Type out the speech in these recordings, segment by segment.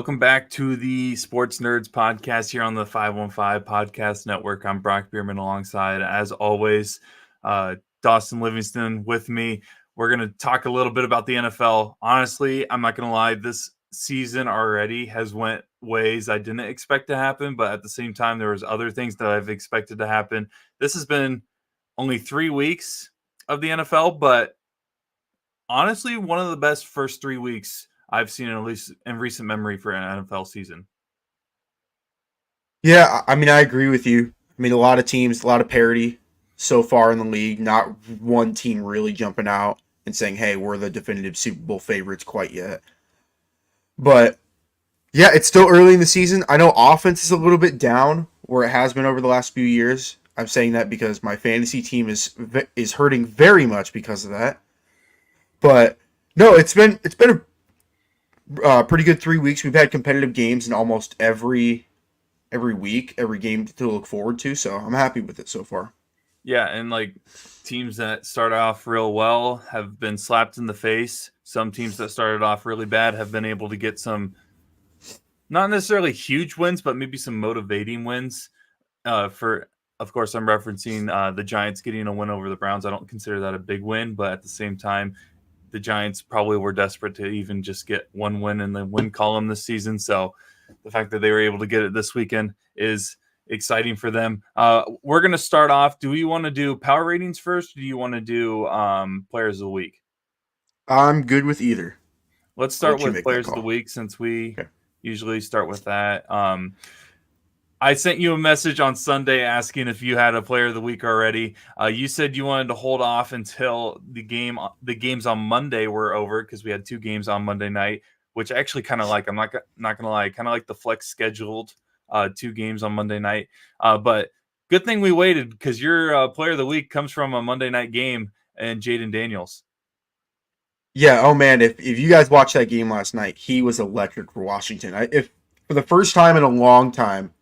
Welcome back to the Sports Nerds podcast here on the 515 Podcast Network. I'm Brock Bierman alongside, as always, Dawson Livingston with me. We're going to talk a little bit about the NFL. Honestly, I'm not going to lie, this season already has went ways I didn't expect to happen, but at the same time, there was other things that I've expected to happen. This has been only 3 weeks of the NFL, but honestly, one of the best first 3 weeks I've seen, at least in recent memory, for an NFL season. Yeah, I mean, I agree with you. I mean, a lot of teams, a lot of parity so far in the league. Not one team really jumping out and saying, hey, we're the definitive Super Bowl favorites quite yet. But yeah, it's still early in the season. I know offense is a little bit down where it has been over the last few years. I'm saying that because my fantasy team is hurting very much because of that. But no, it's been a pretty good 3 weeks. We've had competitive games in almost every week, every game to look forward to. So I'm happy with it so far. Yeah, and like teams that start off real well have been slapped in the face. Some teams that started off really bad have been able to get some, not necessarily huge wins, but maybe some motivating wins. Of course, I'm referencing the Giants getting a win over the Browns. I don't consider that a big win, but at the same time, the Giants probably were desperate to even just get one win in the win column this season. So the fact that they were able to get it this weekend is exciting for them. We're going to start off. Do we want to do power ratings first? Or do you want to do players of the week? I'm good with either. Let's I'll start let you with make that players of the call. week since we Okay. usually start with that. I sent you a message on Sunday asking if you had a player of the week already. You said you wanted to hold off until the games on Monday were over because we had 2 games on Monday night, which I actually kind of like. I'm not gonna lie, kind of like the flex scheduled 2 games on Monday night. But good thing we waited because your player of the week comes from a Monday night game and Jaden Daniels. Yeah, oh man, if you guys watched that game last night, he was electric for Washington. If for the first time in a long time,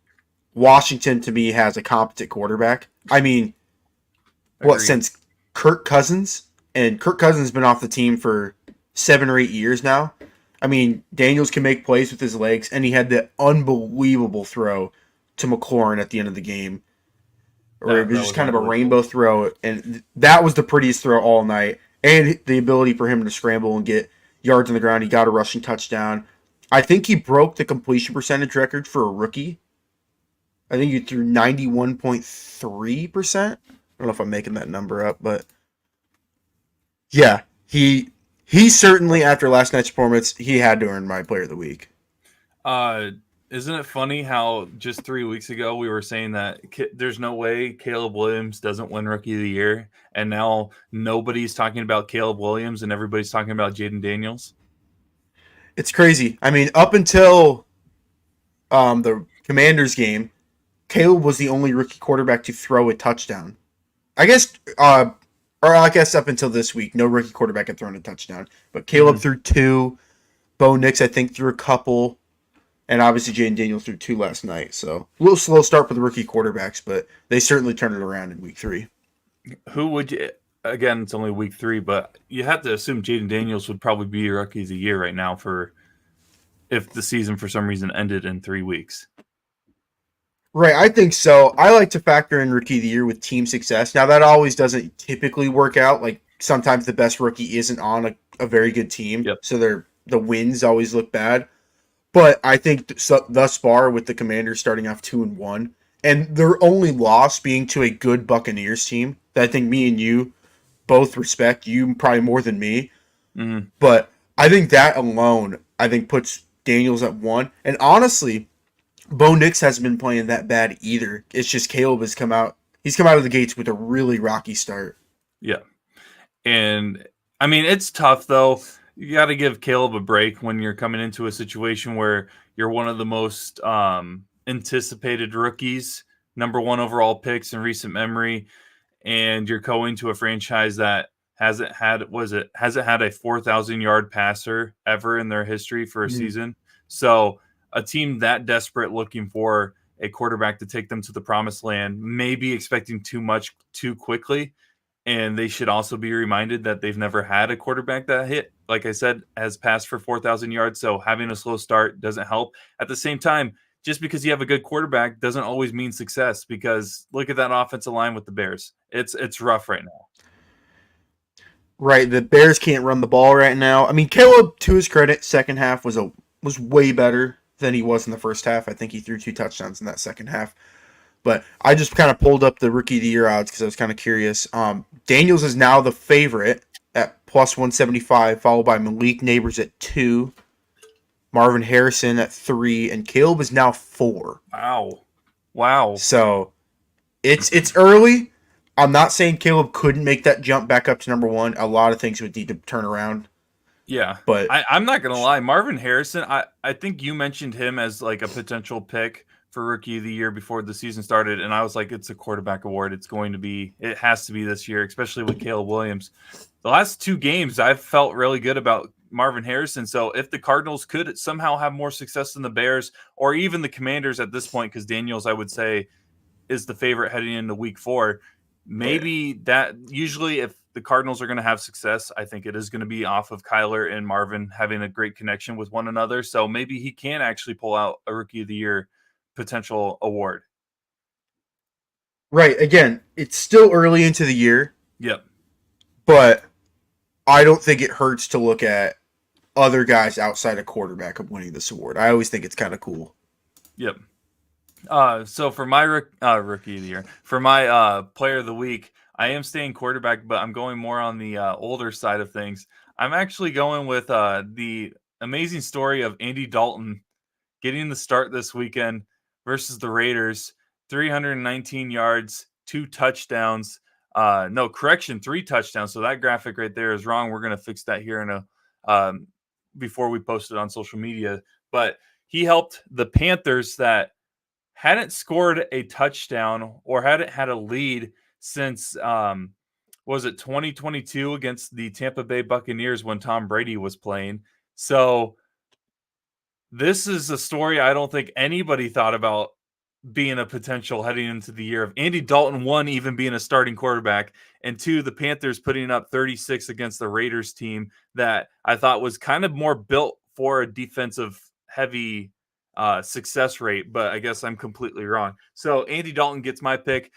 Washington to me has a competent quarterback. I mean, what Agreed. since Kirk Cousins? And Kirk Cousins has been off the team for 7 or 8 years now. I mean, Daniels can make plays with his legs, and he had that unbelievable throw to McLaurin at the end of the game, or it That was just was kind of a unbelievable. rainbow throw, and that was the prettiest throw all night. And the ability for him to scramble and get yards on the ground. He got a rushing touchdown. I think he broke the completion percentage record for a rookie. I think he threw 91.3%. I don't know if I'm making that number up, but yeah, he certainly after last night's performance, he had to earn my player of the week. Uh, isn't it funny how just 3 weeks ago we were saying that there's no way Caleb Williams doesn't win Rookie of the Year, and now nobody's talking about Caleb Williams and everybody's talking about Jaden Daniels? It's crazy. I mean, up until the Commanders game, Caleb was the only rookie quarterback to throw a touchdown. I guess, or I guess up until this week, no rookie quarterback had thrown a touchdown. But Caleb Mm-hmm. threw two. Bo Nix, I think, threw a couple. And obviously, Jaden Daniels threw two last night. So a little slow start for the rookie quarterbacks, but they certainly turned it around in week 3. Who would you? Again, it's only week 3, but you have to assume Jaden Daniels would probably be your Rookie of the Year right now for if the season for some reason ended in 3 weeks. Right, I think so. I like to factor in rookie of the year with team success. Now, that always doesn't typically work out. Like, sometimes the best rookie isn't on a very good team, Yep. so the wins always look bad. But I think thus far, with the Commanders starting off 2-1, and their only loss being to a good Buccaneers team that I think me and you both respect, you probably more than me. Mm-hmm. But I think that alone, I think puts Daniels at 1. And honestly, Bo Nix hasn't been playing that bad either. It's just Caleb has come out. He's come out of the gates with a really rocky start. Yeah. And I mean, it's tough though. You got to give Caleb a break when you're coming into a situation where you're one of the most anticipated rookies, number 1 overall picks in recent memory, and you're going to a franchise that hasn't had a 4,000-yard passer ever in their history for a Mm. season. So a team that desperate looking for a quarterback to take them to the promised land, may be expecting too much too quickly. And they should also be reminded that they've never had a quarterback that hit like I said, has passed for 4,000 yards. So having a slow start doesn't help. At the same time, just because you have a good quarterback doesn't always mean success. Because look at that offensive line with the Bears. It's rough right now. Right, the Bears can't run the ball right now. I mean, Caleb, to his credit, second half was way better than he was in the first half. I think he threw 2 touchdowns in that second half. But I just kind of pulled up the rookie of the year odds because I was kind of curious. Daniels is now the favorite at plus 175, followed by Malik Neighbors at 2, Marvin Harrison at 3, and Caleb is now 4. Wow. So it's early. I'm not saying Caleb couldn't make that jump back up to number 1. A lot of things would need to turn around. Yeah, but I'm not gonna lie, Marvin Harrison. I think you mentioned him as like a potential pick for rookie of the year before the season started, and I was like, it's a quarterback award. It has to be this year, especially with Caleb Williams. The last 2 games, I've felt really good about Marvin Harrison. So if the Cardinals could somehow have more success than the Bears or even the Commanders at this point, because Daniels, I would say, is the favorite heading into Week 4. Maybe that usually if the Cardinals are going to have success, I think it is going to be off of Kyler and Marvin having a great connection with one another. So maybe he can actually pull out a Rookie of the Year potential award. Right. Again, it's still early into the year. Yep. But I don't think it hurts to look at other guys outside a quarterback of winning this award. I always think it's kind of cool. Yep. So for my rookie of the year, for my player of the week, I am staying quarterback, but I'm going more on the older side of things. I'm actually going with the amazing story of Andy Dalton getting the start this weekend versus the Raiders. 319 yards, 2 touchdowns. No, correction, 3 touchdowns. So that graphic right there is wrong. We're going to fix that here in a before we post it on social media. But he helped the Panthers that hadn't scored a touchdown or hadn't had a lead since was it 2022 against the Tampa Bay Buccaneers when Tom Brady was playing. So this is a story I don't think anybody thought about being a potential heading into the year of Andy Dalton, 1, even being a starting quarterback, and 2, the Panthers putting up 36 against the Raiders team that I thought was kind of more built for a defensive heavy success rate, but I guess I'm completely wrong. So Andy Dalton gets my pick.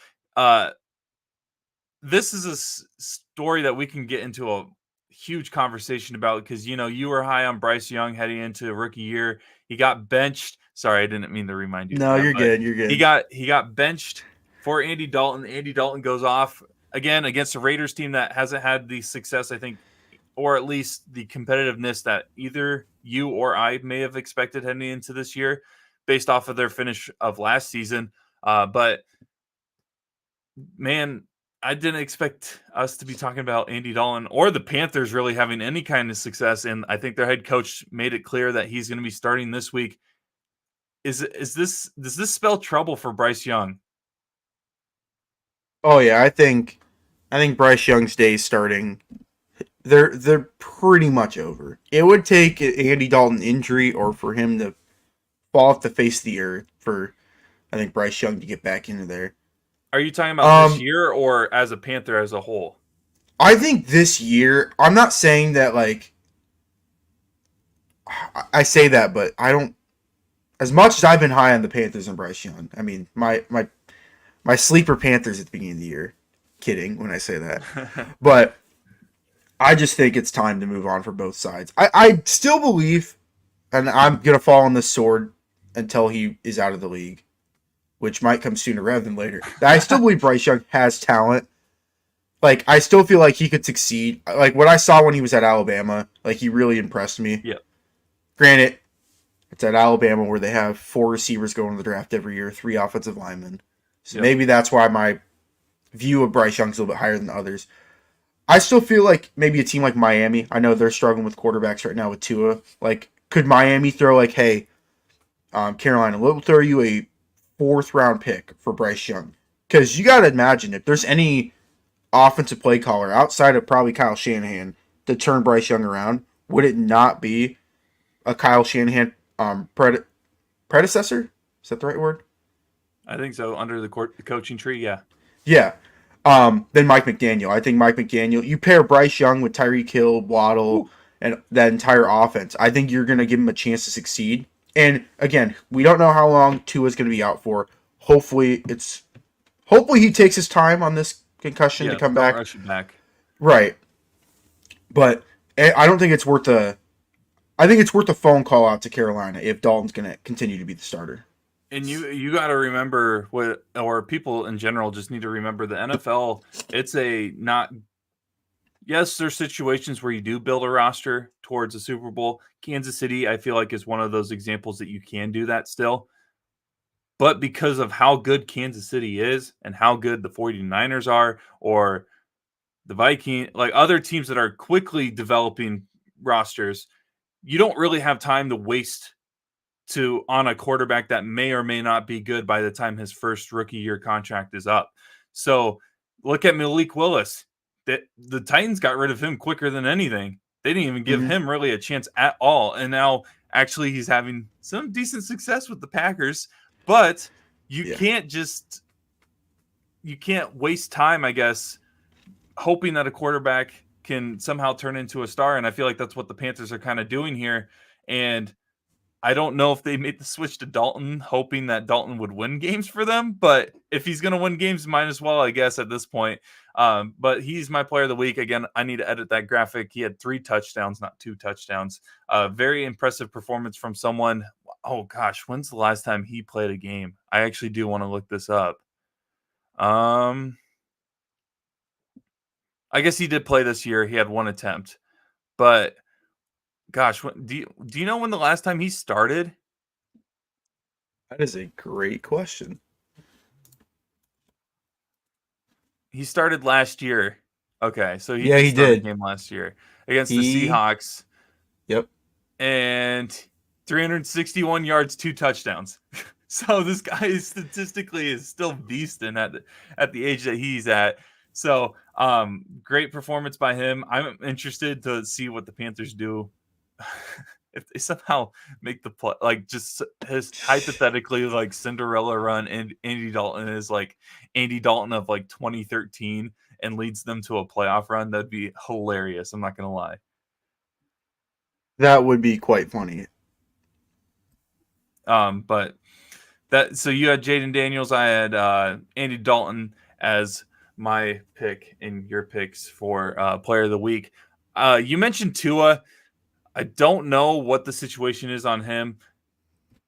This is a story that we can get into a huge conversation about because, you were high on Bryce Young heading into rookie year. He got benched. Sorry, I didn't mean to remind you. No, you're good. You're good. He got benched for Andy Dalton. Andy Dalton goes off again against a Raiders team that hasn't had the success, I think, or at least the competitiveness that either you or I may have expected heading into this year based off of their finish of last season. But man, I didn't expect us to be talking about Andy Dalton or the Panthers really having any kind of success. And I think their head coach made it clear that he's going to be starting this week. Does this spell trouble for Bryce Young? Oh yeah, I think Bryce Young's days starting. They're pretty much over. It would take an Andy Dalton injury or for him to fall off the face of the earth for I think Bryce Young to get back into there. Are you talking about this year or as a Panther as a whole? I think this year. I'm not saying that like I say that, but I don't. As much as I've been high on the Panthers and Bryce Young, I mean my sleeper Panthers at the beginning of the year. Kidding when I say that, but I just think it's time to move on for both sides. I still believe, and I'm gonna fall on this sword until he is out of the league, which might come sooner rather than later. I still believe Bryce Young has talent. Like, I still feel like he could succeed. Like, what I saw when he was at Alabama, like, he really impressed me. Yeah. Granted, it's at Alabama where they have 4 receivers going to the draft every year, 3 offensive linemen. So maybe that's why my view of Bryce Young's a little bit higher than others. I still feel like maybe a team like Miami, I know they're struggling with quarterbacks right now with Tua. Like, could Miami throw like, hey, Carolina, we'll throw you a 4th round pick for Bryce Young? Because you got to imagine if there's any offensive play caller outside of probably Kyle Shanahan to turn Bryce Young around, would it not be a Kyle Shanahan predecessor? Is that the right word? I think so. Under the coaching tree, yeah. Yeah. Then Mike McDaniel. I think Mike McDaniel. You pair Bryce Young with Tyreek Hill, Waddle, and that entire offense, I think you're going to give him a chance to succeed. And again, we don't know how long Tua's going to be out for. Hopefully he takes his time on this concussion to Yeah, come don't back. rush it back. Right. But I don't think it's worth I think it's worth a phone call out to Carolina if Dalton's going to continue to be the starter. And you got to remember or people in general just need to remember the NFL. It's a not. Yes, there's situations where you do build a roster towards a Super Bowl. Kansas City, I feel like, is one of those examples that you can do that still. But because of how good Kansas City is and how good the 49ers are, or the Vikings, like other teams that are quickly developing rosters, you don't really have time to waste on a quarterback that may or may not be good by the time his first rookie year contract is up. So look at Malik Willis. The Titans got rid of him quicker than anything. They didn't even give him really a chance at all. And now actually he's having some decent success with the Packers, but you can't waste time, I guess, hoping that a quarterback can somehow turn into a star. And I feel like that's what the Panthers are kind of doing here. And I don't know if they made the switch to Dalton, hoping that Dalton would win games for them. But if he's going to win games, might as well, I guess, at this point. But he's my player of the week. Again, I need to edit that graphic. He had 3 touchdowns, not 2 touchdowns. Very impressive performance from someone. Oh, gosh, when's the last time he played a game? I actually do want to look this up. I guess he did play this year. He had 1 attempt. But gosh, do you know when the last time he started? That is a great question. He started last year. Okay, so he he started did a game last year against the Seahawks. Yep. And 361 yards, 2 touchdowns. So this guy statistically is still beasting at the age that he's at. So great performance by him. I'm interested to see what the Panthers do if they somehow make the play, like just his hypothetically like Cinderella run, and Andy Dalton is like Andy Dalton of like 2013 and leads them to a playoff run. That'd be hilarious. I'm not gonna lie. That would be quite funny. But so you had Jaden Daniels. I had Andy Dalton as my pick in your picks for player of the week. You mentioned Tua. I don't know what the situation is on him.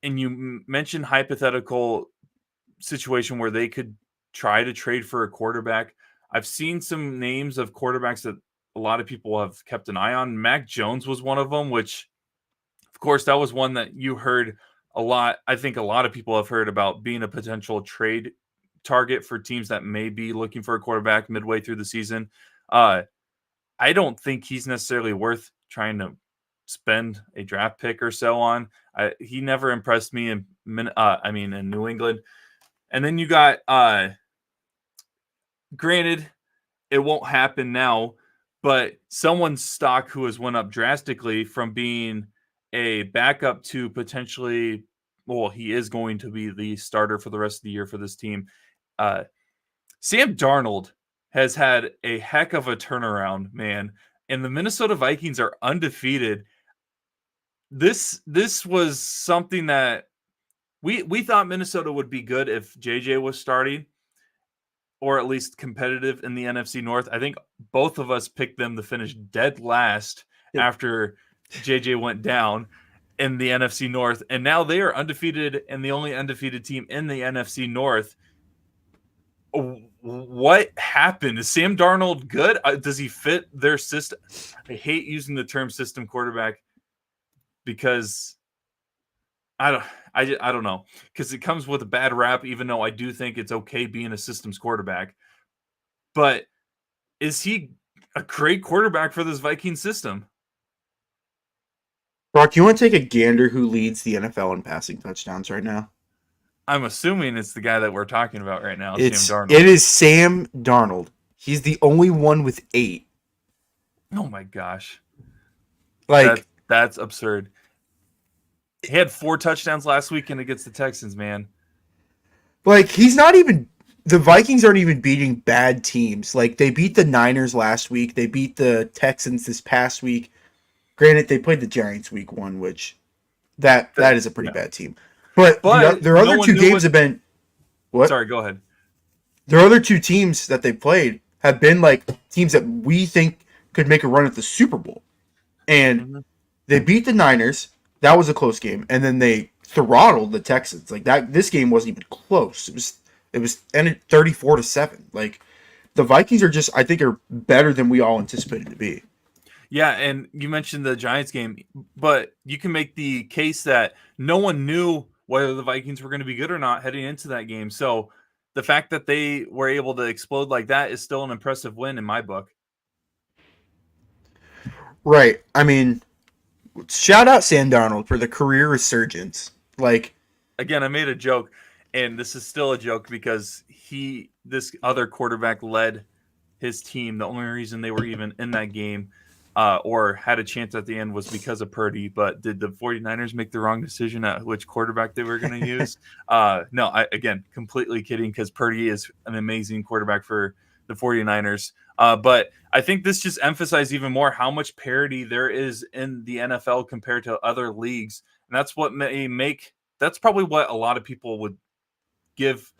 And you mentioned hypothetical situation where they could try to trade for a quarterback. I've seen some names of quarterbacks that a lot of people have kept an eye on. Mac Jones was one of them, which, of course, that was one that you heard a lot. I think a lot of people have heard about being a potential trade target for teams that may be looking for a quarterback midway through the season. I don't think he's necessarily worth trying to spend a draft pick or so on. He never impressed me in New England. And then you got granted, it won't happen now, but someone's stock who has went up drastically from being a backup to potentially, well, he is going to be the starter for the rest of the year for this team. Sam Darnold has had a heck of a turnaround, man. And the Minnesota Vikings are undefeated. This was something that we thought Minnesota would be good if JJ was starting, or at least competitive in the NFC North. I think both of us picked them to finish dead last after JJ went down in the NFC North. And now they are undefeated and the only undefeated team in the NFC North. What happened? Is Sam Darnold good? Does he fit their system? I hate using the term system quarterback because I don't know, because it comes with a bad rap, even though I do think it's okay being a systems quarterback. But is he a great quarterback for this Viking system? Brock, you want to take a gander who leads the NFL in passing touchdowns right now? I'm assuming it's the guy that we're talking about right now, Sam Darnold. It is Sam Darnold. He's the only one with 8. Oh my gosh. Like that's absurd. He had 4 touchdowns last weekend against the Texans, man. Like, he's not even... The Vikings aren't even beating bad teams. Like, they beat the Niners last week. They beat the Texans this past week. Granted, they played the Giants week 1, which that is a pretty Yeah. bad team. But But their no other one two knew games what. have been what? Sorry, go ahead. Their other two teams that they played have been like teams that we think could make a run at the Super Bowl. And Mhm. they beat the Niners. That was a close game, and then they throttled the Texans. Like that, this game wasn't even close. It was ended 34-7. Like the Vikings are just, I think, are better than we all anticipated to be. Yeah, and you mentioned the Giants game, but you can make the case that no one knew whether the Vikings were going to be good or not heading into that game. So the fact that they were able to explode like that is still an impressive win in my book. Right. I mean, shout out Sam Darnold for the career resurgence. Like, Again, I made a joke, and this is still a joke because this other quarterback led his team. The only reason they were even in that game or had a chance at the end was because of Purdy. But did the 49ers make the wrong decision at which quarterback they were going to use? No, again, completely kidding because Purdy is an amazing quarterback for the 49ers. But I think this just emphasized even more how much parity there is in the NFL compared to other leagues. And that's what may make that's probably what a lot of people would give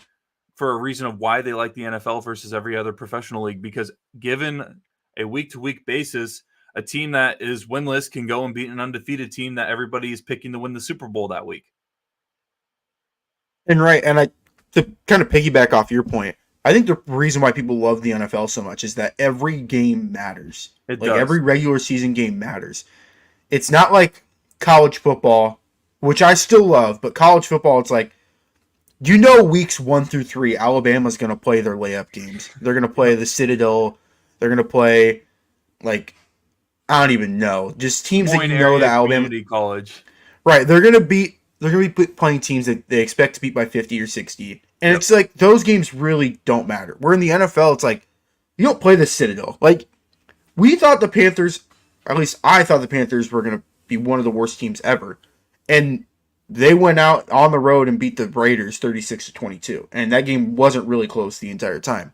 for a reason of why they like the NFL versus every other professional league. Because given a week to week basis, a team that is winless can go and beat an undefeated team that everybody is picking to win the Super Bowl that week. and right, and I to kind of piggyback off your point, I think the reason why people love the NFL so much is that every game matters. It Like every does. regular season game matters. It's not like college football, which I still love, but college football, it's like, weeks 1 through 3, Alabama's going to play their layup games. They're going to play Yep. the Citadel. They're going to play, like, I don't even know. Just Des teams that Moines that Area Alabama. Community College. Right. They're going to be playing teams that they expect to beat by 50 or 60. And Yep. it's like, those games really don't matter. Where in the NFL, it's like, you don't play the Citadel. Like, we thought the Panthers, at least I thought the Panthers were going to be one of the worst teams ever. And they went out on the road and beat the Raiders 36-22. And that game wasn't really close the entire time.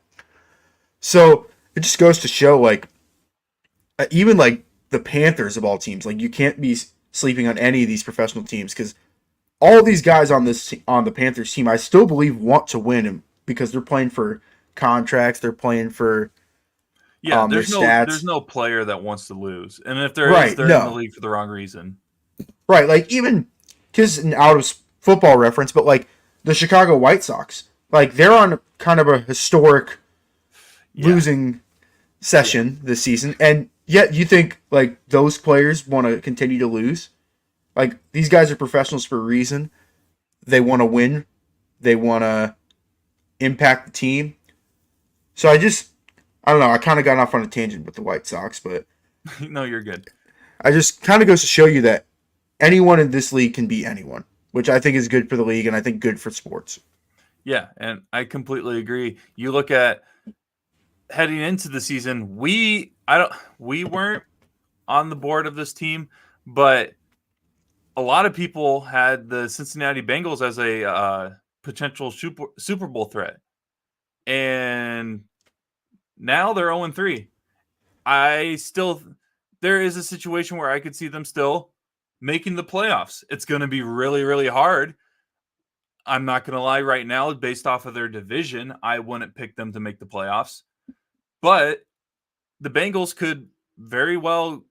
So it just goes to show, like, even like the Panthers of all teams, like, you can't be sleeping on any of these professional teams because all these guys on the Panthers team, I still believe want to win because they're playing for contracts, they're playing for Yeah, their there's stats. no player that wants to lose. And if there is, Right? they're in the No. league for the wrong reason. Right, like even because an out of football reference, but like the Chicago White Sox, like they're on kind of a historic Yeah. losing session this season, and yet you think like those players want to continue to lose? Like these guys are professionals for a reason. They want to win. They want to impact the team. So I don't know. I kind of got off on a tangent with the White Sox, but No, you're good. I just kind of goes to show you that anyone in this league can beat anyone, which I think is good for the league and I think good for sports. Yeah, and I completely agree. You look at heading into the season, we weren't on the board of this team, but a lot of people had the Cincinnati Bengals as a potential Super Bowl threat, and now they're 0-3. I still there is a situation where I could see them still making the playoffs. It's going to be really, really hard. I'm not going to lie right now, based off of their division, I wouldn't pick them to make the playoffs. But the Bengals could very well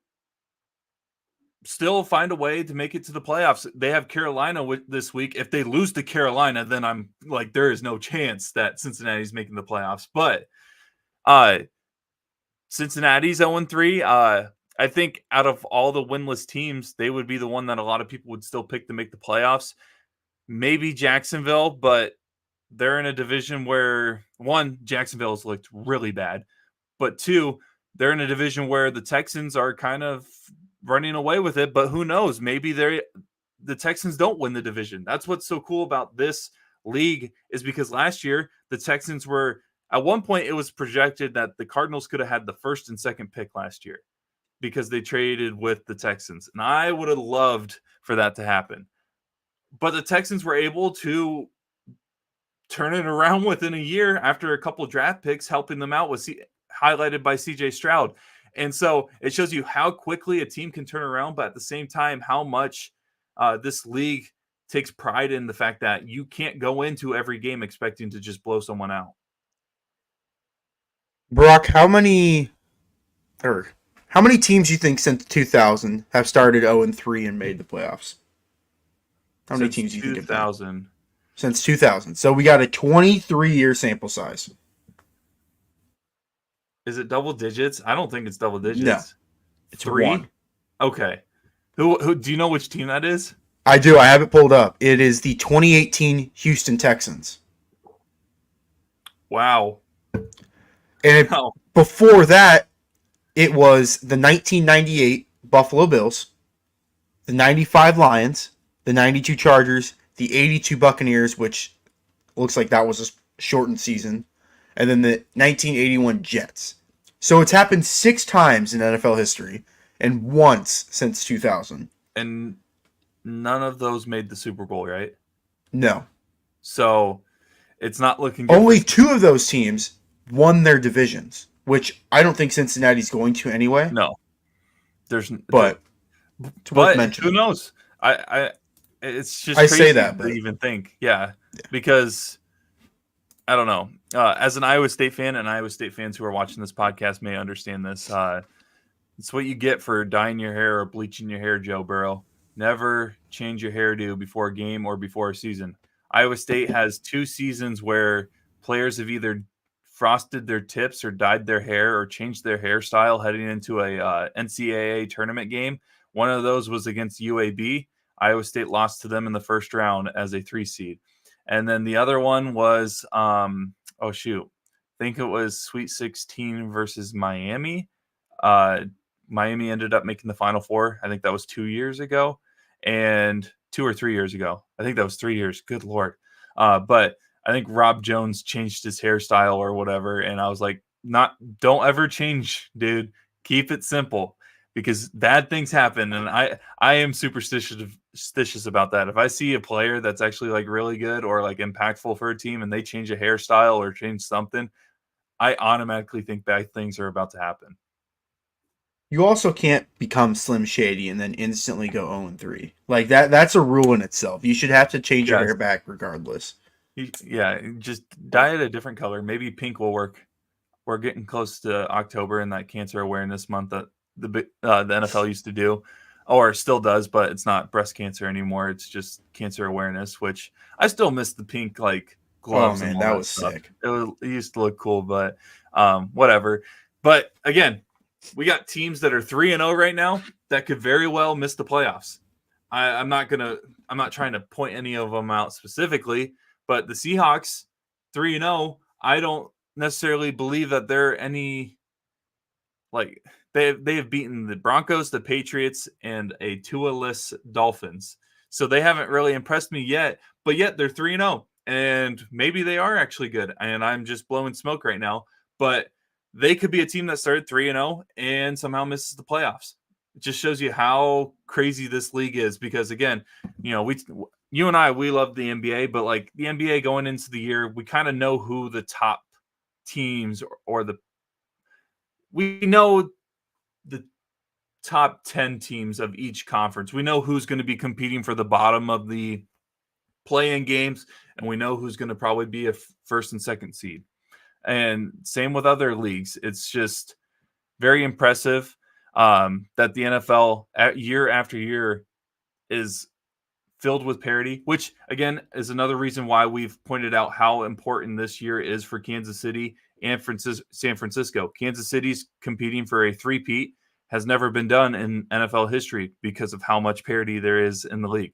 still find a way to make it to the playoffs. They have Carolina this week. If they lose to Carolina, then I'm like, there is no chance that Cincinnati's making the playoffs. But uh, Cincinnati's 0-3. I think out of all the winless teams, they would be the one that a lot of people would still pick to make the playoffs. Maybe Jacksonville, but they're in a division where, one, Jacksonville's looked really bad, but two, they're in a division where the Texans are kind of running away with it. But who knows? Maybe the Texans don't win the division. That's what's so cool about this league is because last year the Texans were at one point it was projected that the Cardinals could have had the first and second pick last year because they traded with the Texans. And I would have loved for that to happen. But the Texans were able to turn it around within a year after a couple draft picks helping them out highlighted by CJ Stroud. And so it shows you how quickly a team can turn around, but at the same time, how much this league takes pride in the fact that you can't go into every game expecting to just blow someone out. Brock, how many teams you think since 2000 have started 0-3 and made the playoffs? How many teams do you think have done? 2000. Since 2000. So we got a 23-year sample size. Is it double digits? I don't think it's double digits. No, it's 3? 1. Okay. Who do you know which team that is? I do. I have it pulled up. It is the 2018 Houston Texans. Wow. And before that, it was the 1998 Buffalo Bills, the 95 Lions, the 92 Chargers, the 82 Buccaneers, which looks like that was a shortened season, and then the 1981 Jets. So it's happened 6 times in NFL history and once since 2000. And none of those made the Super Bowl, right? No. So it's not looking good. Only 2 of those teams won their divisions, which I don't think Cincinnati's going to anyway. No. But who knows? It's just I crazy say that, to even think. Yeah. Because I don't know. As an Iowa State fan, and Iowa State fans who are watching this podcast may understand this. It's what you get for dyeing your hair or bleaching your hair, Joe Burrow. Never change your hairdo before a game or before a season. Iowa State has 2 seasons where players have either frosted their tips or dyed their hair or changed their hairstyle heading into a NCAA tournament game. One of those was against UAB. Iowa State lost to them in the first round as a 3 seed. And then the other one was, I think it was Sweet 16 versus Miami. Miami ended up making the Final Four. I think that was 2 years ago, and 2 or 3 years ago. I think that was 3 years. Good Lord. But I think Rob Jones changed his hairstyle or whatever. And I was like, don't ever change, dude. Keep it simple, because bad things happen. And I am superstitious about that. If I see a player that's actually like really good or like impactful for a team and they change a hairstyle or change something, I automatically think bad things are about to happen. You also can't become Slim Shady and then instantly go 0-3. Like that's a rule in itself. You should have to change your hair back regardless. Yeah, just dye it a different color. Maybe pink will work. We're getting close to October and that Cancer Awareness Month that the NFL used to do, or still does, but it's not breast cancer anymore. It's just cancer awareness, which I still miss the pink like gloves. Oh man, and that all was stuff. sick. It used to look cool, but whatever. But again, we got teams that are 3-0 right now that could very well miss the playoffs. I'm not trying to point any of them out specifically, but the Seahawks 3-0, I don't necessarily believe that they're any like they have beaten the Broncos, the Patriots, and a Tua-less Dolphins. So they haven't really impressed me yet, but yet they're 3-0. And maybe they are actually good. And I'm just blowing smoke right now. But they could be a team that started 3-0 and somehow misses the playoffs. It just shows you how crazy this league is. Because again, you and I, we love the NBA, but like the NBA going into the year, we kind of know who the top teams we know the top 10 teams of each conference. We know who's going to be competing for the bottom of the play-in games, and we know who's going to probably be a first and second seed. And same with other leagues. It's just very impressive that the NFL year after year is filled with parity, which again is another reason why we've pointed out how important this year is for Kansas City and San Francisco. Kansas City's competing for a three-peat, has never been done in NFL history because of how much parity there is in the league.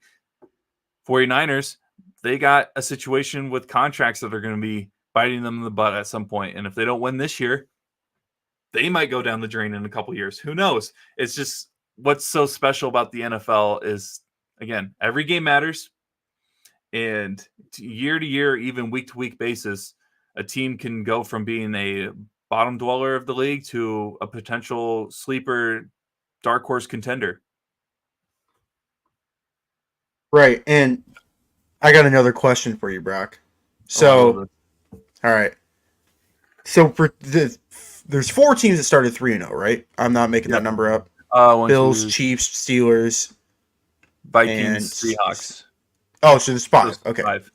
49ers, they got a situation with contracts that are going to be biting them in the butt at some point. And if they don't win this year, they might go down the drain in a couple years. Who knows? It's just what's so special about the NFL is, again, every game matters. And year to year, even week to week basis, a team can go from being a bottom dweller of the league to a potential sleeper dark horse contender. Right. And I got another question for you, Brock. So, all right. So for the there's 4 teams that started 3-0, right? I'm not making that Yep. number up. One, Bills, two, Chiefs, Steelers, and Vikings, Seahawks. oh, so there's 5. Those Okay. 5.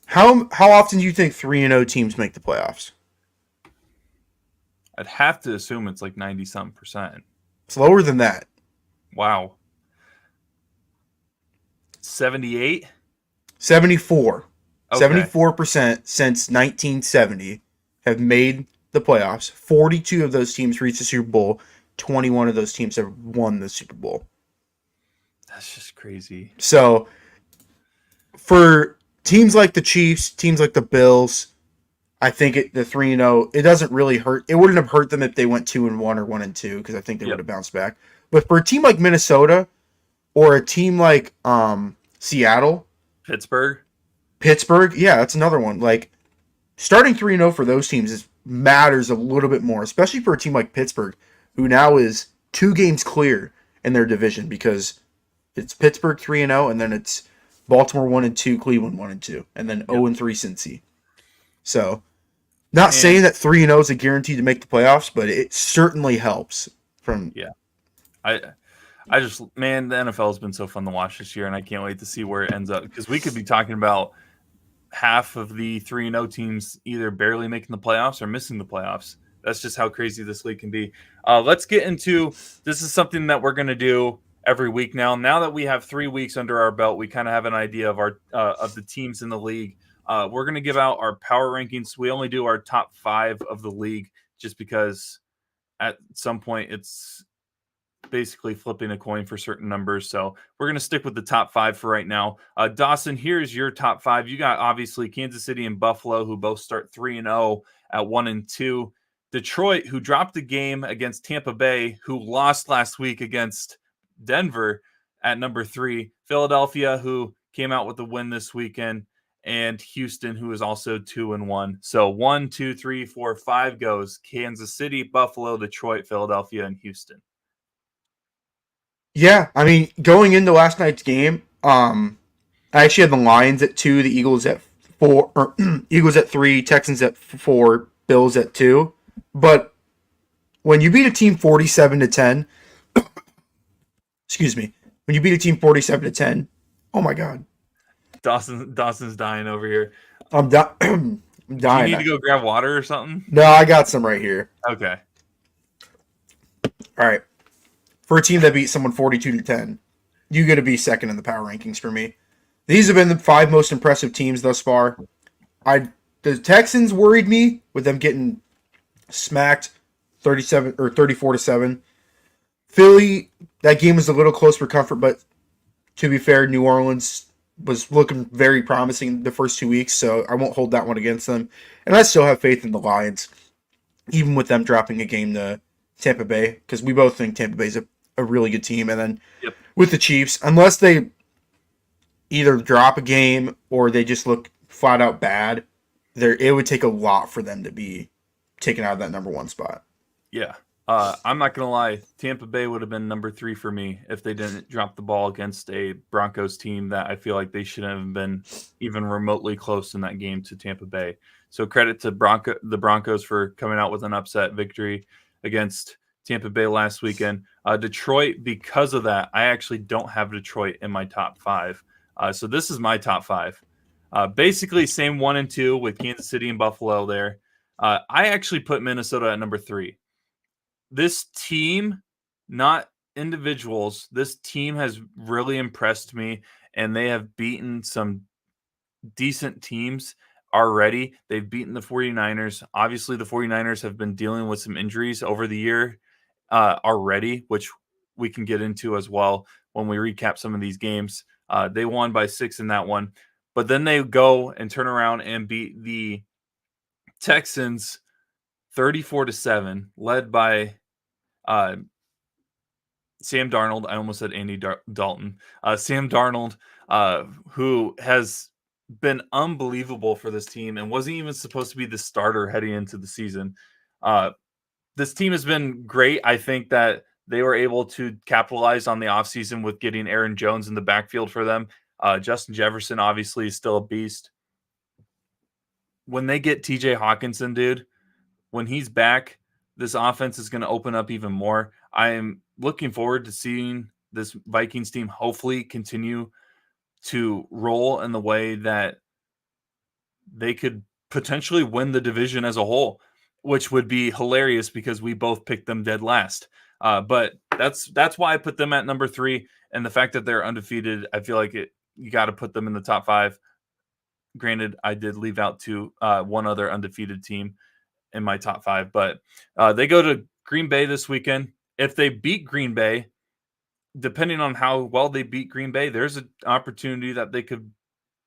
How often do you think 3-0 teams make the playoffs? I'd have to assume it's like 90-something%. It's lower than that. Wow. 78? 74. Okay. 74% since 1970 have made the playoffs. 42 of those teams reached the Super Bowl. 21 of those teams have won the Super Bowl. That's just crazy. So for teams like the Chiefs, teams like the Bills, I think the 3-0, it doesn't really hurt. It wouldn't have hurt them if they went 2-1 or 1-2 because I think they would have bounced back. But for a team like Minnesota or a team like Seattle, Pittsburgh, yeah, that's another one. Like starting 3-0 for those teams matters a little bit more, especially for a team like Pittsburgh, who now is 2 games clear in their division because it's Pittsburgh 3-0 and then it's Baltimore 1-2, Cleveland 1-2, and then 0-3 Cincy. So, not saying that 3-0 is a guarantee to make the playoffs, but it certainly helps. I just, man, the NFL has been so fun to watch this year, and I can't wait to see where it ends up because we could be talking about half of the 3-0 teams either barely making the playoffs or missing the playoffs. That's just how crazy this league can be. Let's get into this. Is something that we're going to do every week now. Now that we have 3 weeks under our belt, we kind of have an idea of our of the teams in the league. We're going to give out our power rankings. We only do our top 5 of the league just because at some point it's basically flipping a coin for certain numbers. So we're going to stick with the top 5 for right now. Dawson, here's your top 5. You got obviously Kansas City and Buffalo, who both start 3-0 at 1-2. Detroit, who dropped a game against Tampa Bay, who lost last week against Denver at number 3. Philadelphia, who came out with a win this weekend, and Houston, who is also 2-1. So 1, 2, 3, 4, 5 goes Kansas City, Buffalo, Detroit, Philadelphia, and Houston. Yeah, I mean, going into last night's game, I actually had the Lions at 2, the Eagles at 4, or Eagles at 3, Texans at 4, Bills at 2. But when you beat a team 47-10, excuse me, when you beat a team 47-10, oh my God, Dawson's dying over here. I'm dying. Do you need to go grab water or something? No, I got some right here. Okay. All right. For a team that beat someone 42-10, you got to be second in the power rankings for me. These have been the 5 most impressive teams thus far. The Texans worried me with them getting smacked 37 or 34-7. Philly, that game was a little close for comfort, but to be fair, New Orleans was looking very promising the first 2 weeks, so I won't hold that one against them. And I still have faith in the Lions, even with them dropping a game to Tampa Bay, because we both think Tampa Bay is a really good team. And then with the Chiefs, unless they either drop a game or they just look flat out bad, it would take a lot for them to be taken out of that number 1 spot. Yeah. I'm not going to lie. Tampa Bay would have been number 3 for me if they didn't drop the ball against a Broncos team that I feel like they shouldn't have been even remotely close in that game to Tampa Bay. So credit to the Broncos for coming out with an upset victory against Tampa Bay last weekend. Detroit, because of that, I actually don't have Detroit in my top 5. So this is my top 5. Basically, same 1 and 2 with Kansas City and Buffalo there. I actually put Minnesota at number 3. This team, not individuals, this team has really impressed me, and they have beaten some decent teams already. They've beaten the 49ers. Obviously, the 49ers have been dealing with some injuries over the year already, which we can get into as well when we recap some of these games. They won by 6 in that one. But then they go and turn around and beat the Texans 34-7, led by Sam Darnold. I almost said Andy Dalton. Sam Darnold, who has been unbelievable for this team and wasn't even supposed to be the starter heading into the season. This team has been great. I think that they were able to capitalize on the offseason with getting Aaron Jones in the backfield for them. Justin Jefferson obviously is still a beast. When they get TJ Hawkinson, dude, when he's back, this offense is going to open up even more. I am looking forward to seeing this Vikings team hopefully continue to roll in the way that they could potentially win the division as a whole, which would be hilarious because we both picked them dead last. But that's why I put them at number 3, and the fact that they're undefeated, I feel like you got to put them in the top 5. Granted, I did leave out one other undefeated team in my top 5, but they go to Green Bay this weekend. If they beat Green Bay, depending on how well they beat Green Bay, there's an opportunity that they could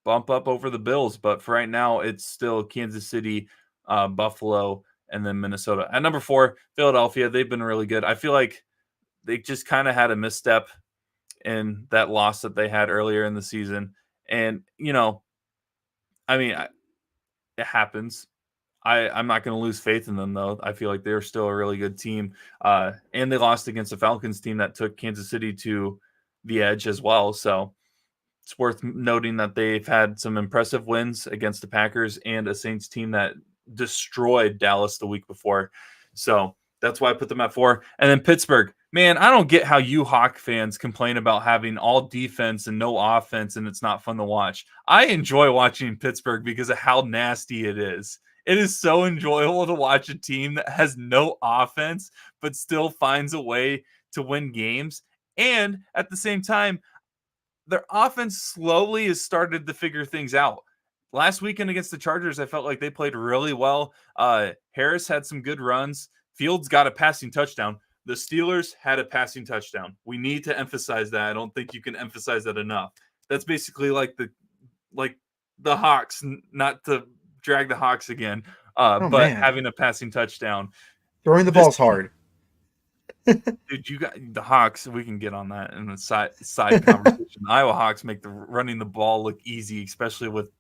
bump up over the Bills. But for right now, it's still Kansas City, Buffalo, and then Minnesota. At number 4, Philadelphia. They've been really good. I feel like they just kind of had a misstep in that loss that they had earlier in the season. And, I mean, it happens. I'm not going to lose faith in them, though. I feel like they're still a really good team. And they lost against the Falcons team that took Kansas City to the edge as well. So it's worth noting that they've had some impressive wins against the Packers and a Saints team that destroyed Dallas the week before. So that's why I put them at 4. And then Pittsburgh. Man, I don't get how you Hawk fans complain about having all defense and no offense and it's not fun to watch. I enjoy watching Pittsburgh because of how nasty it is. It is so enjoyable to watch a team that has no offense but still finds a way to win games. And at the same time, their offense slowly has started to figure things out. Last weekend against the Chargers, I felt like they played really well. Harris had some good runs. Fields got a passing touchdown. The Steelers had a passing touchdown. We need to emphasize that. I don't think you can emphasize that enough. That's basically like the Hawks, not to drag the Hawks again, but man. having a passing touchdown. Throwing the ball's hard. Dude, you got the Hawks. We can get on that in the side conversation. Iowa Hawks make the running the ball look easy, especially with.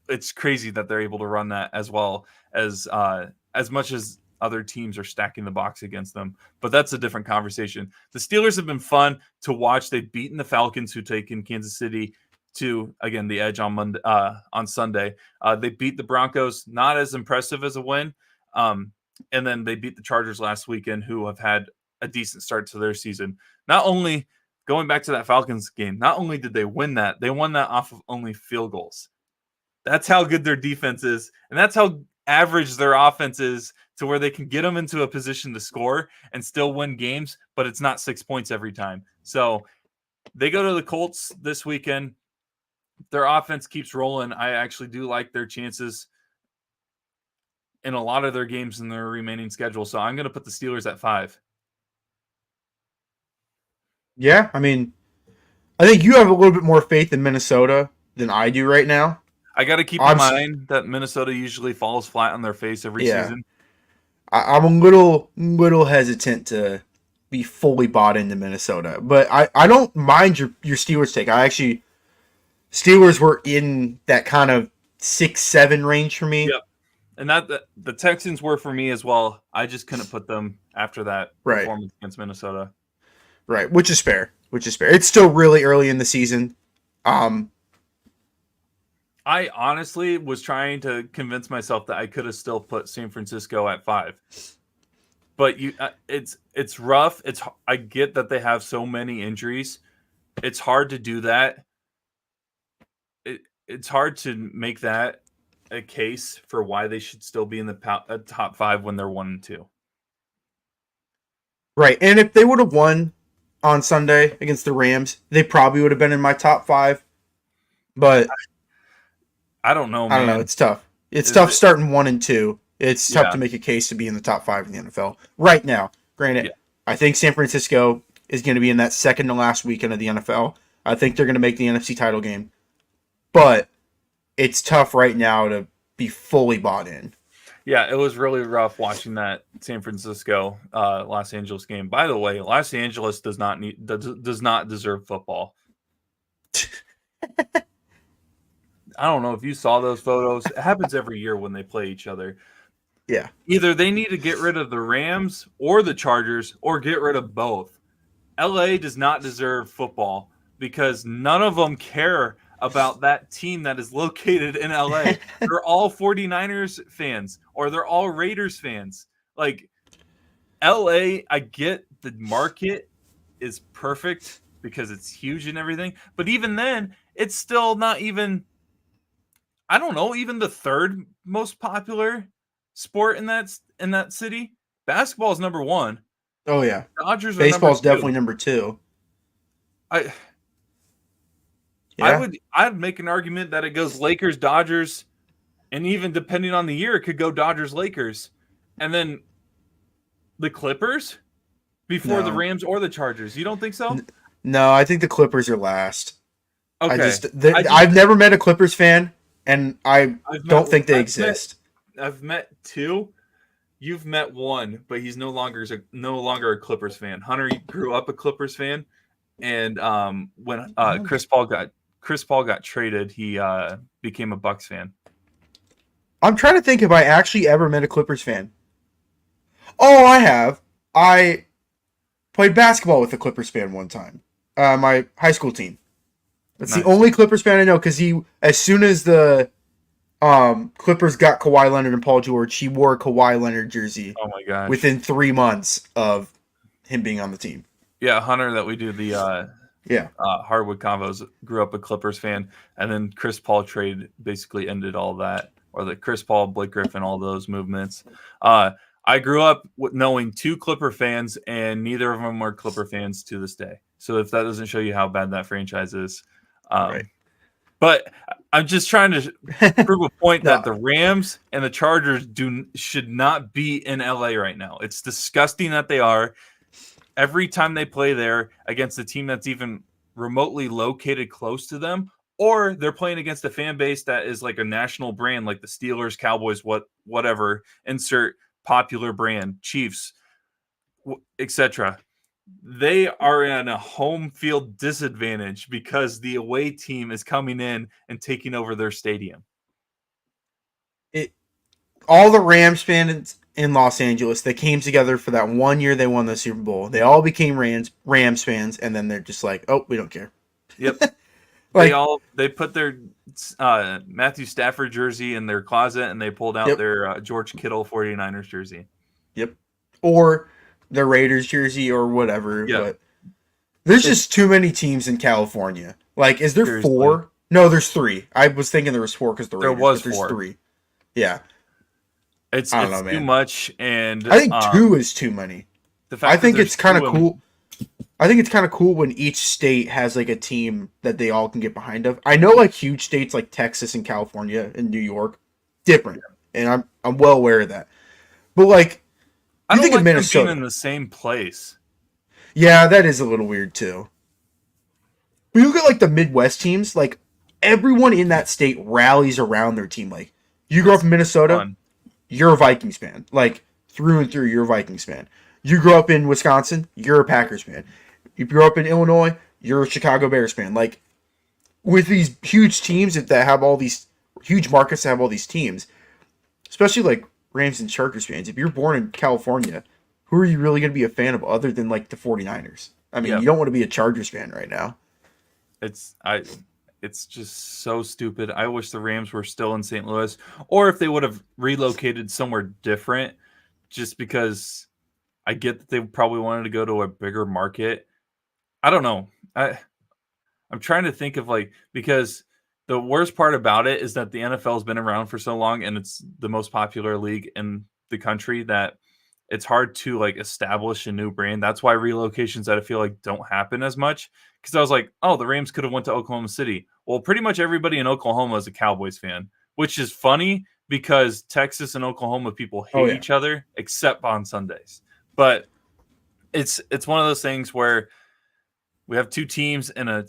It's crazy that they're able to run that as well as much as other teams are stacking the box against them. But that's a different conversation. The Steelers have been fun to watch. They've beaten the Falcons, who take in Kansas City to again the edge on Monday on Sunday. They beat the Broncos, not as impressive as a win. And then they beat the Chargers last weekend, who have had a decent start to their season. Not only going back to that Falcons game, not only did they win that, they won that off of only field goals. That's how good their defense is, and that's how average their offense is, to where they can get them into a position to score and still win games, but it's not 6 points every time. So they go to the Colts this weekend. Their offense keeps rolling. I actually do like their chances in a lot of their games in their remaining schedule. So I'm going to put the Steelers at 5. Yeah, I mean, I think you have a little bit more faith in Minnesota than I do right now. I got to keep in mind that Minnesota usually falls flat on their face every season. I'm a little hesitant to be fully bought into Minnesota, but I don't mind your Steelers take. Steelers were in that kind of 6-7 range for me. Yep. And that the Texans were for me as well. I just couldn't put them after that performance against Minnesota. Right, which is fair. It's still really early in the season. I honestly was trying to convince myself that I could have still put San Francisco at 5. But it's rough. I get that they have so many injuries. It's hard to do that. It's hard to make that a case for why they should still be in the top 5 when they're 1 and 2. Right, and if they would have won on Sunday against the Rams, they probably would have been in my top 5. But I don't know, man. I don't know. It's tough. It's tough starting 1 and 2. It's tough to make a case to be in the top 5 in the NFL right now. Granted, I think San Francisco is going to be in that second to last weekend of the NFL. I think they're going to make the NFC title game. But it's tough right now to be fully bought in. Yeah, it was really rough watching that San Francisco Los Angeles game. By the way, Los Angeles does not deserve football. I don't know if you saw those photos. It happens every year when they play each other. Yeah. Either they need to get rid of the Rams or the Chargers or get rid of both. LA does not deserve football because none of them care about that team that is located in LA. They're all 49ers fans or they're all Raiders fans. Like, LA, I get the market is perfect because it's huge and everything, but even then, it's still not even, I don't know, even the third most popular sport in that city. Basketball is number one. Oh yeah, Dodgers are number baseball's definitely two. number 2. I Yeah, I'd make an argument that it goes Lakers, Dodgers, and even depending on the year, it could go Dodgers, Lakers, and then the Clippers before the no, Rams or the Chargers. You don't think so? N- no. I think the Clippers are last. Okay. I've never met a Clippers fan, and I don't think they exist. I've met two. You've met one, but he's no longer a Clippers fan. Hunter grew up a Clippers fan, and when Chris Paul got traded, he became a Bucks fan. I'm trying to think if I actually ever met a Clippers fan. Oh, I have. I played basketball with a Clippers fan one time. My high school team. That's Nice. the only Clippers fan I know because as soon as the Clippers got Kawhi Leonard and Paul George, he wore a Kawhi Leonard jersey Oh my gosh! within 3 months of him being on the team. Yeah, Hunter, that we do the Yeah. Hardwood Convos, grew up a Clippers fan, and then Chris Paul trade basically ended all that, or the Chris Paul, Blake Griffin, all those movements. I grew up knowing 2 Clipper fans, and neither of them are Clipper fans to this day. So if that doesn't show you how bad that franchise is, Right. But I'm just trying to prove a point No. that the Rams and the Chargers should not be in LA right now. It's disgusting that they are. Every time they play there against a team that's even remotely located close to them, or they're playing against a fan base that is like a national brand, like the Steelers, Cowboys, whatever, insert popular brand, Chiefs, etc. They are in a home field disadvantage because the away team is coming in and taking over their stadium. All the Rams fans in Los Angeles, they came together for that one year they won the Super Bowl. They all became Rams fans, and then they're just like, oh, we don't care. Yep. Like, they put their Matthew Stafford jersey in their closet, and they pulled out Yep. their George Kittle 49ers jersey. Yep. Or the Raiders jersey or whatever. Yeah. But there's just too many teams in California. Like, is there Seriously. 4? No, there's 3. I was thinking there was 4 because the There Raiders. was but there's 4. 3. Yeah. It's I don't know, too man. much, and I think 2 is too many. The fact I think that it's kind of there's 2 cool. I think it's kind of cool when each state has like a team that they all can get behind of. I know like huge states like Texas and California and New York, different, and I'm well aware of that. But like, I you don't think like of them Minnesota? being in the same place. Yeah, that is a little weird too. But you look at like the Midwest teams, like everyone in that state rallies around their team. Like you grow up in Minnesota, Fun. you're a Vikings fan. Like through and through, you're a Vikings fan. You grow up in Wisconsin, you're a Packers fan. You grow up in Illinois, you're a Chicago Bears fan. Like with these huge teams that have all these huge markets that have all these teams, especially like Rams and Chargers fans, if you're born in California, who are you really going to be a fan of other than like the 49ers? I mean, Yep. you don't want to be a Chargers fan right now. It's just so stupid. I wish the Rams were still in St. Louis, or if they would have relocated somewhere different, just because I get that they probably wanted to go to a bigger market. I don't know. I'm trying to think of because the worst part about it is that the NFL has been around for so long and it's the most popular league in the country that it's hard to establish a new brand. That's why relocations that I feel like don't happen as much. Because I was like, oh, the Rams could have went to Oklahoma City. Well, pretty much everybody in Oklahoma is a Cowboys fan, which is funny because Texas and Oklahoma people hate each other except on Sundays. But it's one of those things where we have 2 teams in a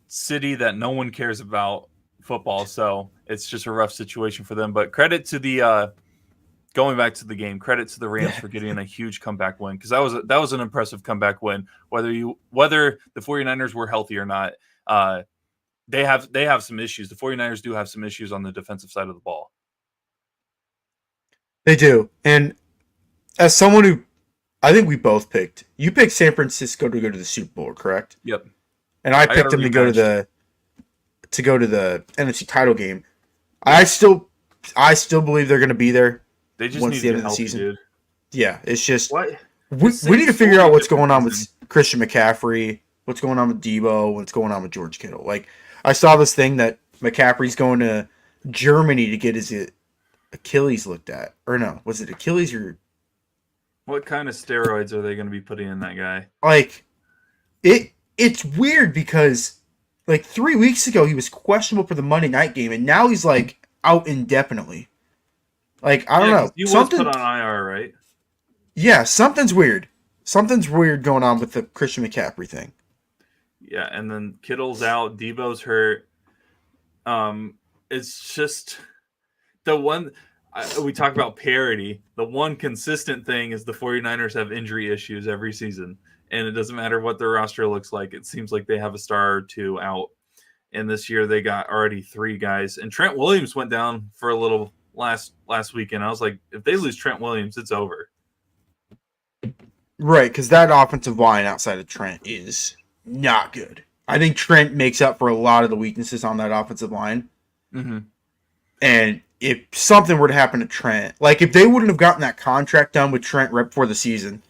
city that no one cares about football, so it's just a rough situation for them. But credit to the going back to the game, credit to the Rams for getting a huge comeback win, because that was an impressive comeback win. Whether the 49ers were healthy or not, they have some issues. The 49ers do have some issues on the defensive side of the ball. They do. And as someone who I think we both picked, you picked San Francisco to go to the Super Bowl, correct? Yep. And I picked them to go to the NFC title game. I still believe they're going to be there. They just once need the to end of the help season. dude. Yeah, it's just What? We need to figure out what's going on with season. Christian McCaffrey, what's going on with Debo, what's going on with George Kittle. Like, I saw this thing that McCaffrey's going to Germany to get his Achilles looked at. Or no, was it Achilles or... What kind of steroids are they going to be putting in that guy? Like, it's weird because, like, 3 weeks ago he was questionable for the Monday night game, and now he's, like, out indefinitely. Like, I don't know. He was put on IR, right? Yeah, something's weird. Something's weird going on with the Christian McCaffrey thing. Yeah, and then Kittle's out, Debo's hurt. It's just the one we talk about parity. The one consistent thing is the 49ers have injury issues every season, and it doesn't matter what their roster looks like. It seems like they have a star or two out, and this year they got already 3 guys. And Trent Williams went down for a little last weekend. I was like, if they lose Trent Williams, it's over. Right, because that offensive line outside of Trent is not good. I think Trent makes up for a lot of the weaknesses on that offensive line. Mm-hmm. And if something were to happen to Trent, like if they wouldn't have gotten that contract done with Trent right before the season,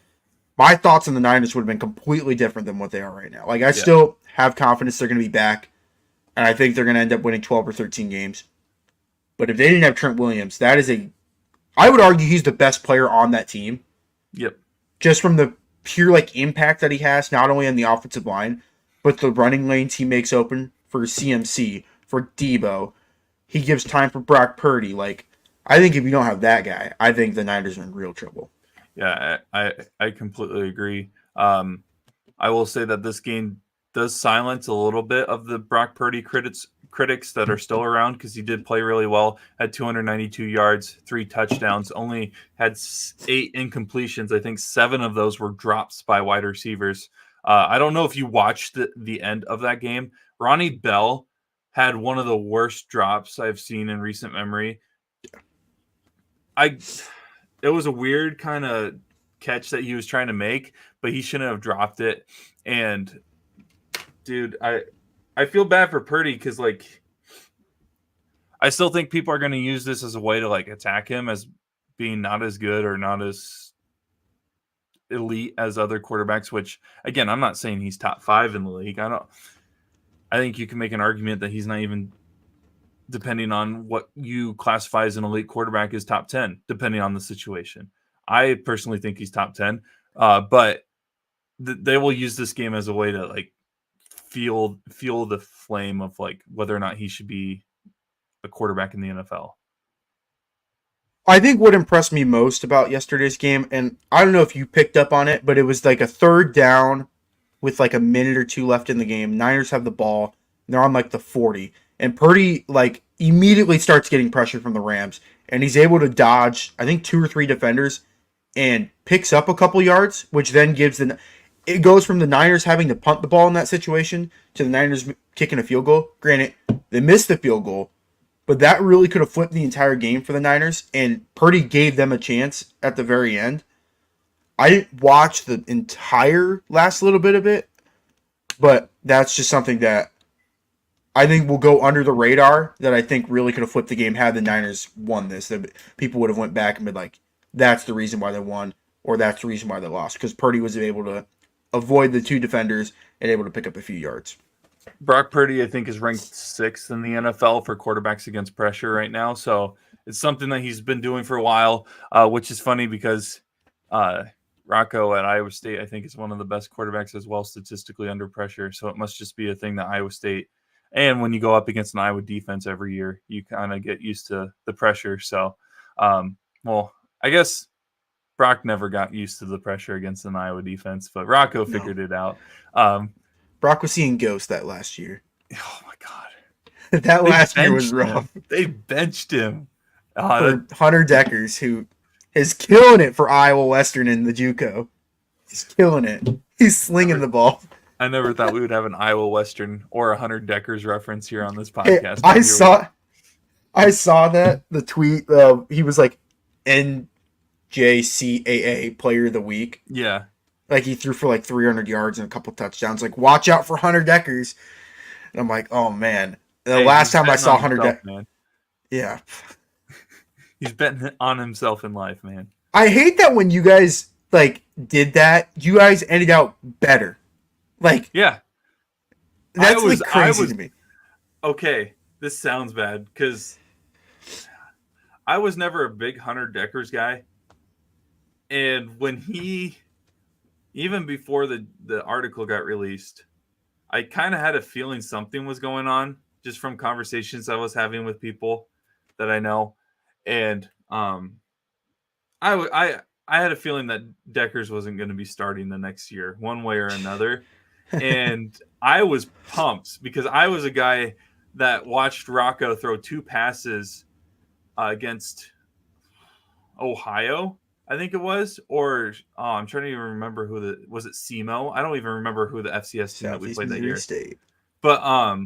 my thoughts on the Niners would have been completely different than what they are right now. Like, I still have confidence they're going to be back, and I think they're going to end up winning 12 or 13 games. But if they didn't have Trent Williams, I would argue he's the best player on that team. Yep. Just from the pure, like, impact that he has, not only on the offensive line, but the running lanes he makes open for CMC, for Debo. He gives time for Brock Purdy. Like, I think if you don't have that guy, I think the Niners are in real trouble. Yeah, I completely agree. I will say that this game does silence a little bit of the Brock Purdy critics that are still around, because he did play really well, had 292 yards, 3 touchdowns, only had 8 incompletions. I think 7 of those were drops by wide receivers. I don't know if you watched the end of that game. Ronnie Bell had one of the worst drops I've seen in recent memory. It was a weird kind of catch that he was trying to make, but he shouldn't have dropped it. And dude, I feel bad for Purdy, because, like, I still think people are going to use this as a way to, like, attack him as being not as good or not as elite as other quarterbacks, which, again, I'm not saying he's top 5 in the league. I think you can make an argument that he's not even, depending on what you classify as an elite quarterback, is top 10, depending on the situation. I personally think he's top 10, but they will use this game as a way to, like, fuel the flame of, like, whether or not he should be a quarterback in the NFL. I think what impressed me most about yesterday's game, and I don't know if you picked up on it, but it was like a 3rd down with like a minute or 2 left in the game. Niners have the ball. They're on like the 40. And Purdy, like, immediately starts getting pressure from the Rams. And he's able to dodge, I think, 2 or 3 defenders and picks up a couple yards, which then gives it goes from the Niners having to punt the ball in that situation to the Niners kicking a field goal. Granted, they missed the field goal, but that really could have flipped the entire game for the Niners, and Purdy gave them a chance at the very end. I didn't watch the entire last little bit of it, but that's just something that I think will go under the radar, that I think really could have flipped the game had the Niners won this. That people would have went back and been like, that's the reason why they won, or that's the reason why they lost, because Purdy was able to avoid the 2 defenders and able to pick up a few yards. Brock Purdy, I think, is ranked 6th in the NFL for quarterbacks against pressure right now. So it's something that he's been doing for a while, which is funny because Rocco at Iowa State, I think, is one of the best quarterbacks as well statistically under pressure. So it must just be a thing that Iowa State, and when you go up against an Iowa defense every year, you kind of get used to the pressure. So, well, I guess Brock never got used to the pressure against an Iowa defense, but Rocco figured it out. Brock was seeing ghosts that last year. Oh, my God. That last year was rough. They benched him. For Hunter Deckers, who is killing it for Iowa Western in the JUCO. He's killing it. He's slinging the ball. I never thought we would have an Iowa Western or a Hunter Deckers reference here on this podcast. Hey, I saw that, the tweet. He was like NJCAA Player of the Week. Yeah. Like, he threw for like 300 yards and a couple touchdowns. Like, watch out for Hunter Deckers. And I'm like, oh, man. The last time I saw Hunter Deckers. Yeah. He's betting on himself in life, man. I hate that when you guys like did that, you guys ended out better. Like Yeah, that's like I crazy was to me. okay. This sounds bad because I was never a big Hunter Deckers guy, and when he, even before the article got released, I kind of had a feeling something was going on just from conversations I was having with people that I know, and I w- I had a feeling that Deckers wasn't going to be starting the next year, one way or another, and I was pumped because I was a guy that watched Rocco throw two passes against Ohio, I think it was, or I'm trying to even remember who the was it SEMO? I don't even remember who the FCS team that we Southeast played that Missouri year. State. But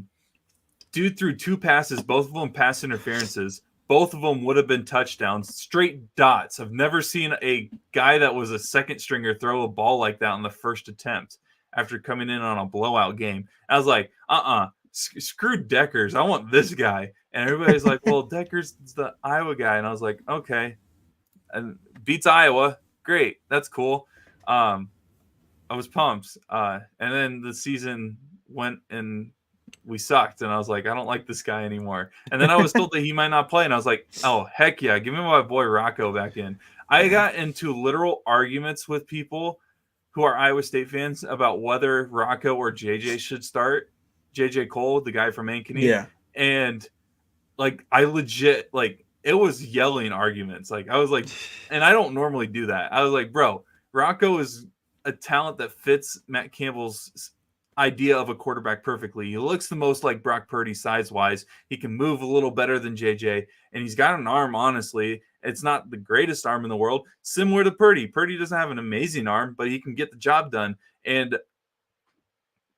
dude threw two passes, both of them pass interferences. Both of them would have been touchdowns, straight dots. I've never seen a guy that was a second stringer throw a ball like that on the first attempt after coming in on a blowout game. I was like, screw Deckers. I want this guy. And everybody's like, well, Deckers is the Iowa guy. And I was like, okay. And beats Iowa. Great. That's cool. I was pumped. And then the season went and we sucked. And I was like, I don't like this guy anymore. And then I was told that he might not play. And I was like, oh, heck yeah. Give me my boy Rocco back in. I got into literal arguments with people who are Iowa State fans about whether Rocco or JJ should start. JJ Cole, the guy from Ankeny. Yeah. And like, I legit, like, it was yelling arguments. Like, I was like, and I don't normally do that. I was like, bro, Rocco is a talent that fits Matt Campbell's idea of a quarterback perfectly. He looks the most like Brock Purdy size wise. He can move a little better than JJ, and he's got an arm, honestly. It's not the greatest arm in the world, similar to Purdy. Purdy doesn't have an amazing arm, but he can get the job done. And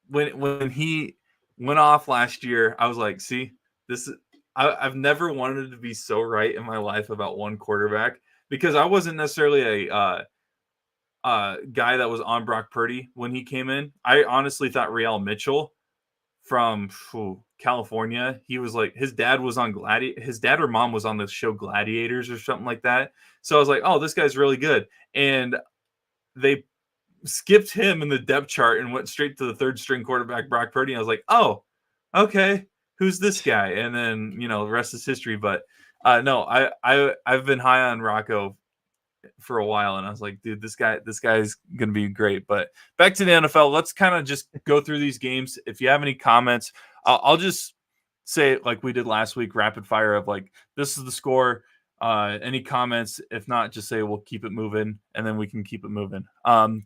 when he went off last year, I was like, see, this I've never wanted to be so right in my life about one quarterback because I wasn't necessarily a guy that was on Brock Purdy when he came in. I honestly thought Real Mitchell from California, he was like his dad was on his dad or mom was on the show Gladiators or something like that. So I was like, oh, this guy's really good. And they skipped him in the depth chart and went straight to the third string quarterback Brock Purdy. And I was like, oh, okay, who's this guy? And then the rest is history. But no, I've been high on Rocco for a while, and I was like, dude, this guy's gonna be great. But back to the NFL, let's kind of just go through these games. If you have any comments, I'll just say it like we did last week, rapid fire of like, this is the score. Any comments? If not, just say we'll keep it moving, and then we can keep it moving.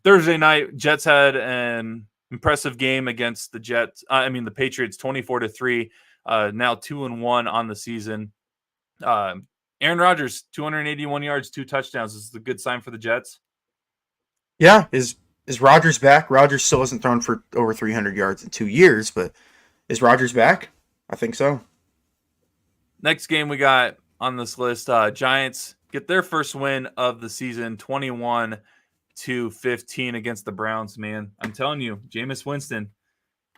Thursday night, Jets had an impressive game against the the Patriots, 24-3. Now 2-1 on the season. Aaron Rodgers, 281 yards, 2 touchdowns. This is a good sign for the Jets. Yeah, is Rodgers back? Rodgers still hasn't thrown for over 300 yards in 2 years, but is Rodgers back? I think so. Next game we got on this list, Giants get their first win of the season, 21-15 against the Browns, man. I'm telling you, Jameis Winston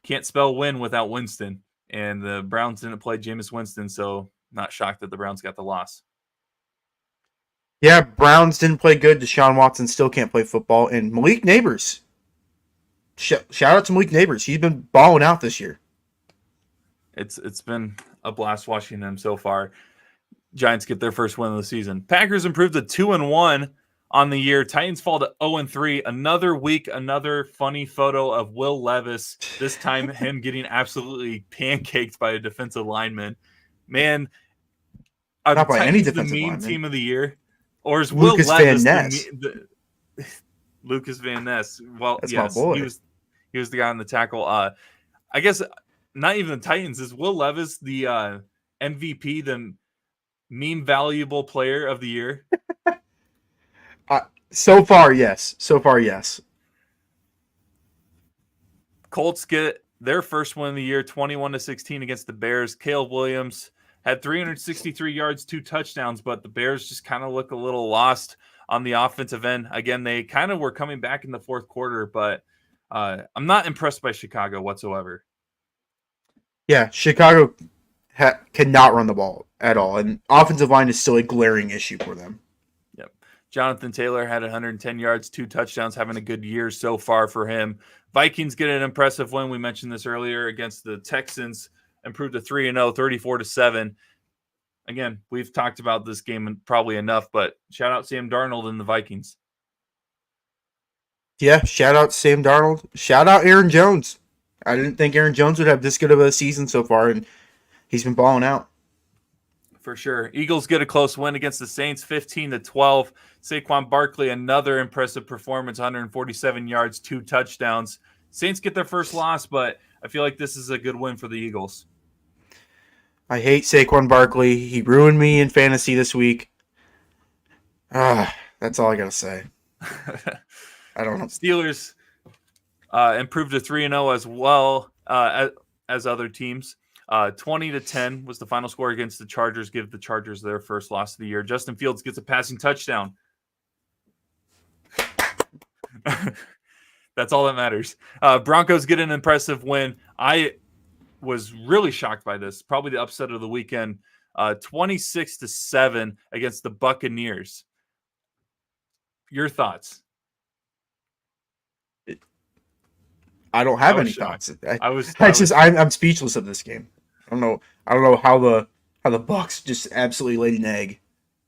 can't spell win without Winston, and the Browns didn't play Jameis Winston, so not shocked that the Browns got the loss. Yeah, Browns didn't play good. Deshaun Watson still can't play football. And Malik Neighbors. Shout out to Malik Neighbors. He's been balling out this year. It's been a blast watching him so far. Giants get their first win of the season. Packers improved to 2-1 on the year. Titans fall to 0-3. Another week, another funny photo of Will Levis. This time him getting absolutely pancaked by a defensive lineman. Man, are Not the by Titans any the defensive meme lineman. team of the year? Or is Lucas Will Van Levis Ness. Lucas Van Ness? Well, That's yes, my boy. he was the guy on the tackle. I guess not even the Titans. Is Will Levis the MVP, the meme valuable player of the year? So far, yes. Colts get their first win of the year, 21-16 against the Bears. Caleb Williams had 363 yards, 2 touchdowns, but the Bears just kind of look a little lost on the offensive end. Again, they kind of were coming back in the fourth quarter, but I'm not impressed by Chicago whatsoever. Yeah, Chicago cannot run the ball at all, and offensive line is still a glaring issue for them. Yep. Jonathan Taylor had 110 yards, 2 touchdowns, having a good year so far for him. Vikings get an impressive win. We mentioned this earlier against the Texans, improved to 3-0, 34-7. Again, we've talked about this game probably enough, but shout out Sam Darnold and the Vikings. Yeah, shout out Sam Darnold. Shout out Aaron Jones. I didn't think Aaron Jones would have this good of a season so far, and he's been balling out. For sure. Eagles get a close win against the Saints, 15-12. Saquon Barkley, another impressive performance, 147 yards, 2 touchdowns. Saints get their first loss, but I feel like this is a good win for the Eagles. I hate Saquon Barkley. He ruined me in fantasy this week. That's all I gotta say. I don't know. Steelers improved to 3-0 as well as other teams. 20-10 was the final score against the Chargers. Give the Chargers their first loss of the year. Justin Fields gets a passing touchdown. That's all that matters. Broncos get an impressive win. I was really shocked by this. Probably the upset of the weekend. 26-7 against the Buccaneers. Your thoughts? I don't have any thoughts. I'm speechless of this game. I don't know how the Bucs just absolutely laid an egg.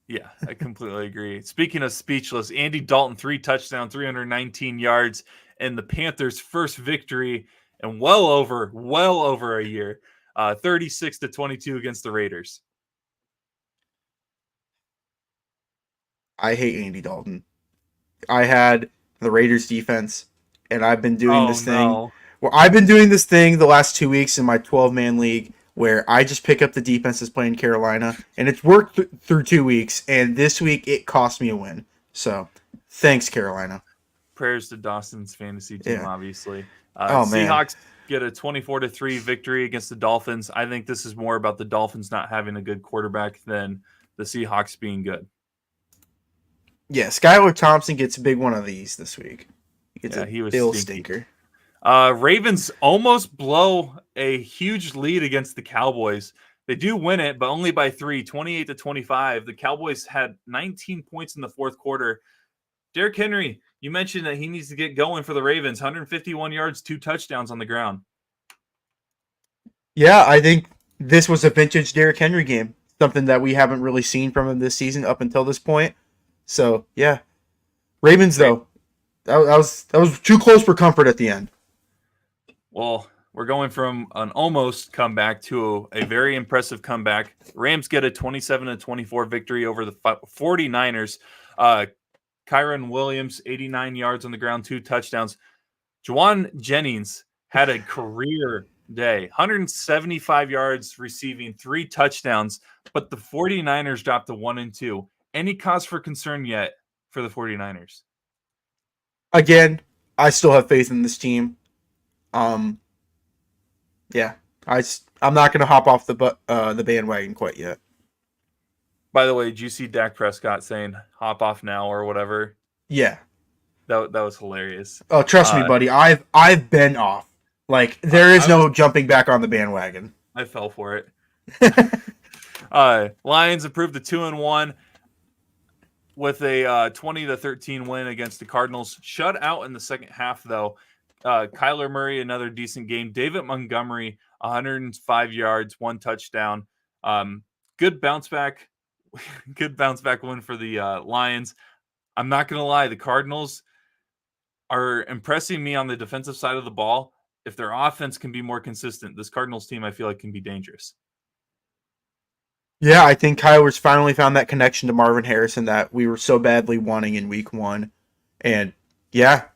Yeah, I completely agree. Speaking of speechless, Andy Dalton, 3 touchdowns, 319 yards, and the Panthers' first victory in well over a year. 36-22 against the Raiders. I hate Andy Dalton. I had the Raiders defense, and I've been doing this thing. No. Well, I've been doing this thing the last 2 weeks in my 12-man league where I just pick up the defenses playing Carolina, and it's worked through 2 weeks, and this week it cost me a win. So, thanks, Carolina. Prayers to Dawson's fantasy team, obviously. Man. Seahawks get a 24-3 victory against the Dolphins. I think this is more about the Dolphins not having a good quarterback than the Seahawks being good. Yeah, Skylar Thompson gets a big one of these this week. He was ill stinky. stinker. Ravens almost blow a huge lead against the Cowboys. They do win it, but only by 3, 28-25. The Cowboys had 19 points in the fourth quarter. Derrick Henry, you mentioned that he needs to get going for the Ravens. 151 yards, 2 touchdowns on the ground. Yeah, I think this was a vintage Derrick Henry game. Something that we haven't really seen from him this season up until this point. So, yeah. Ravens, though, that was too close for comfort at the end. Well, we're going from an almost comeback to a very impressive comeback. Rams get a 27-24 victory over the 49ers. Kyron Williams, 89 yards on the ground, 2 touchdowns. Juwan Jennings had a career day, 175 yards receiving, 3 touchdowns, but the 49ers dropped to 1-2. Any cause for concern yet for the 49ers? Again, I still have faith in this team. Yeah, I'm not going to hop off the bandwagon quite yet. By the way, did you see Dak Prescott saying "hop off now" or whatever? Yeah, that was hilarious. Oh, trust me, buddy. I've been off. Like there is no jumping back on the bandwagon. I fell for it. Lions improved to 2-1 with a 20-13 win against the Cardinals. Shut out in the second half, though. Kyler Murray, another decent game. David Montgomery, 105 yards, 1 touchdown. Good bounce back. Good bounce back win for the Lions. I'm not going to lie. The Cardinals are impressing me on the defensive side of the ball. If their offense can be more consistent, this Cardinals team, I feel like, can be dangerous. Yeah, I think Kyler's finally found that connection to Marvin Harrison that we were so badly wanting in week 1. And yeah,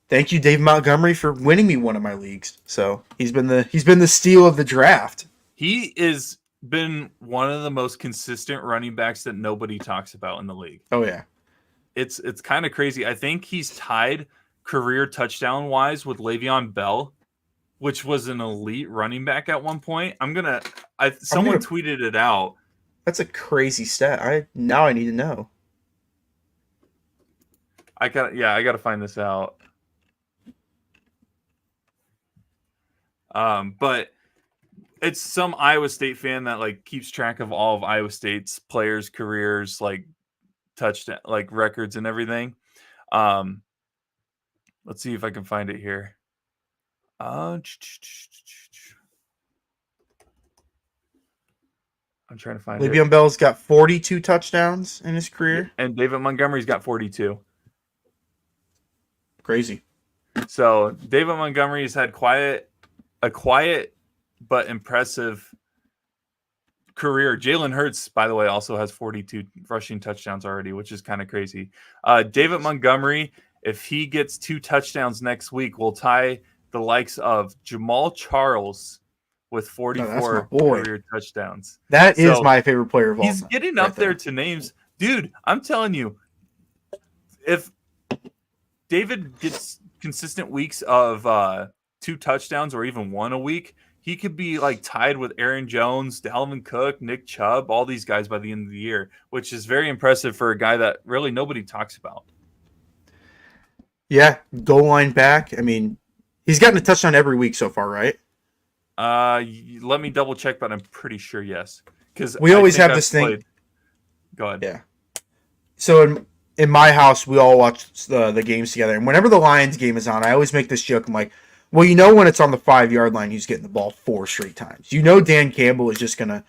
thank you, Dave Montgomery, for winning me one of my leagues. So he's been the steal of the draft. He is been one of the most consistent running backs that nobody talks about in the league. Oh yeah. It's kind of crazy. I think he's tied career touchdown wise with Le'Veon Bell, which was an elite running back at one point. Someone tweeted it out. That's a crazy stat. I need to know. I got to find this out. But it's some Iowa State fan that like keeps track of all of Iowa State's players' careers, like touchdown like records and everything. Let's see if I can find it here. I'm trying to find it. Le'Veon Bell's got 42 touchdowns in his career. And David Montgomery's got 42. Crazy. So David Montgomery's had a quiet but impressive career. Jalen Hurts, by the way, also has 42 rushing touchdowns already, which is kind of crazy. David Montgomery, if he gets 2 touchdowns next week, will tie the likes of Jamal Charles with 44 career touchdowns. That is my favorite player of all time. He's getting up there to names. Dude, I'm telling you, if David gets consistent weeks of 2 touchdowns or even 1 a week, he could be like tied with Aaron Jones, Dalvin Cook, Nick Chubb, all these guys by the end of the year, which is very impressive for a guy that really nobody talks about. Yeah, goal line back. I mean, he's gotten a touchdown every week so far, right? Let me double check, but I'm pretty sure yes. Because we always have this thing. Go ahead. Yeah. So in my house, we all watch the games together, and whenever the Lions game is on, I always make this joke. I'm like, well, you know when it's on the 5-yard line, he's getting the ball 4 straight times. You know Dan Campbell is just going to...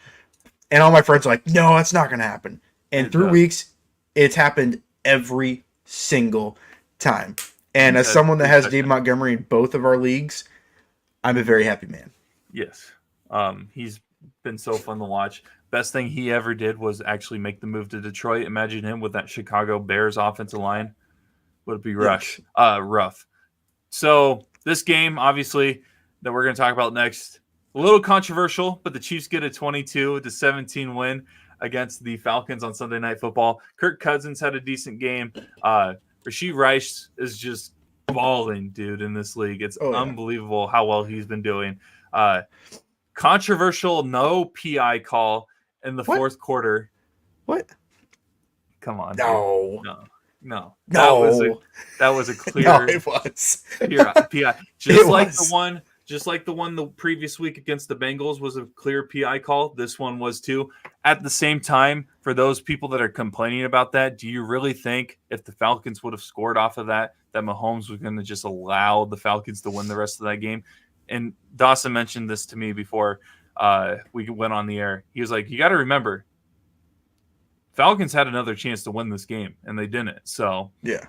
And all my friends are like, no, that's not going to happen. And through weeks, it's happened every single time. And as someone that has Dave Montgomery in both of our leagues, I'm a very happy man. Yes. He's been so fun to watch. Best thing he ever did was actually make the move to Detroit. Imagine him with that Chicago Bears offensive line. Would it be rough? So... this game, obviously, that we're going to talk about next, a little controversial, but the Chiefs get a 22-17 win against the Falcons on Sunday Night Football. Kirk Cousins had a decent game. Rashee Rice is just balling, dude, in this league. It's unbelievable how well he's been doing. Controversial, no PI call in the fourth quarter. What? Come on. No. Dude. No. No. That was a clear. No, it was. PI. Just like the one the previous week against the Bengals was a clear PI call. This one was too. At the same time, for those people that are complaining about that, do you really think if the Falcons would have scored off of that Mahomes was going to just allow the Falcons to win the rest of that game? And Dawson mentioned this to me before we went on the air. He was like, you got to remember, Falcons had another chance to win this game, and they didn't. So yeah,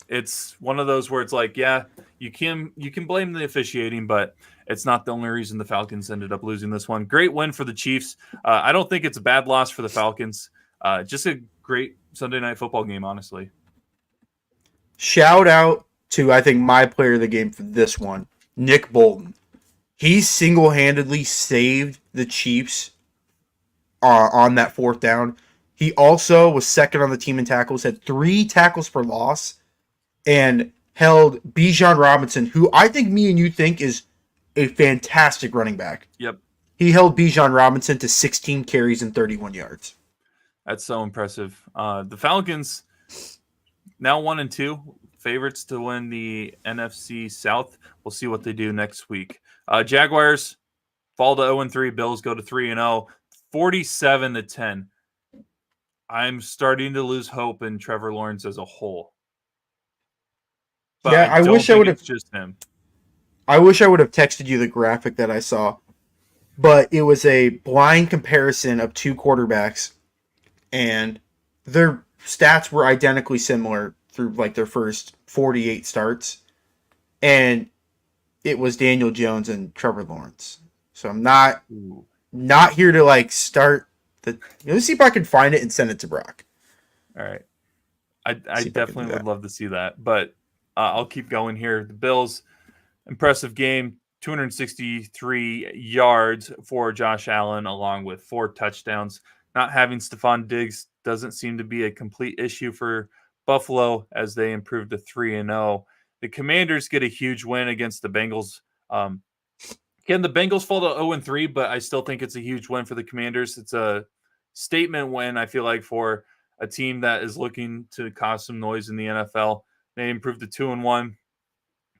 it's one of those where it's like, yeah, you can blame the officiating, but it's not the only reason the Falcons ended up losing this one. Great win for the Chiefs. I don't think it's a bad loss for the Falcons. Just a great Sunday Night Football game, honestly. Shout out to, I think, my player of the game for this one, Nick Bolton. He single-handedly saved the Chiefs on that 4th down. He also was second on the team in tackles, had 3 tackles for loss, and held Bijan Robinson, who I think me and you think is a fantastic running back. Yep. He held Bijan Robinson to 16 carries and 31 yards. That's so impressive. The Falcons, now 1-2, favorites to win the NFC South. We'll see what they do next week. Jaguars fall to 0-3. Bills go to 3-0, 47-10. I'm starting to lose hope in Trevor Lawrence as a whole. But yeah, I wish I would have just him. I wish I would have texted you the graphic that I saw, but it was a blind comparison of 2 quarterbacks, and their stats were identically similar through like their first 48 starts, and it was Daniel Jones and Trevor Lawrence. So I'm not here to like start. Let's see if I can find it and send it to Brock. All right. I definitely would love to see that, but I'll keep going here. The Bills, impressive game, 263 yards for Josh Allen, along with 4 touchdowns. Not having Stephon Diggs doesn't seem to be a complete issue for Buffalo as they improved to 3-0. The Commanders get a huge win against the Bengals. Again, the Bengals fall to 0-3, but I still think it's a huge win for the Commanders. It's a statement win, I feel like, for a team that is looking to cause some noise in the NFL. They improved to 2-1.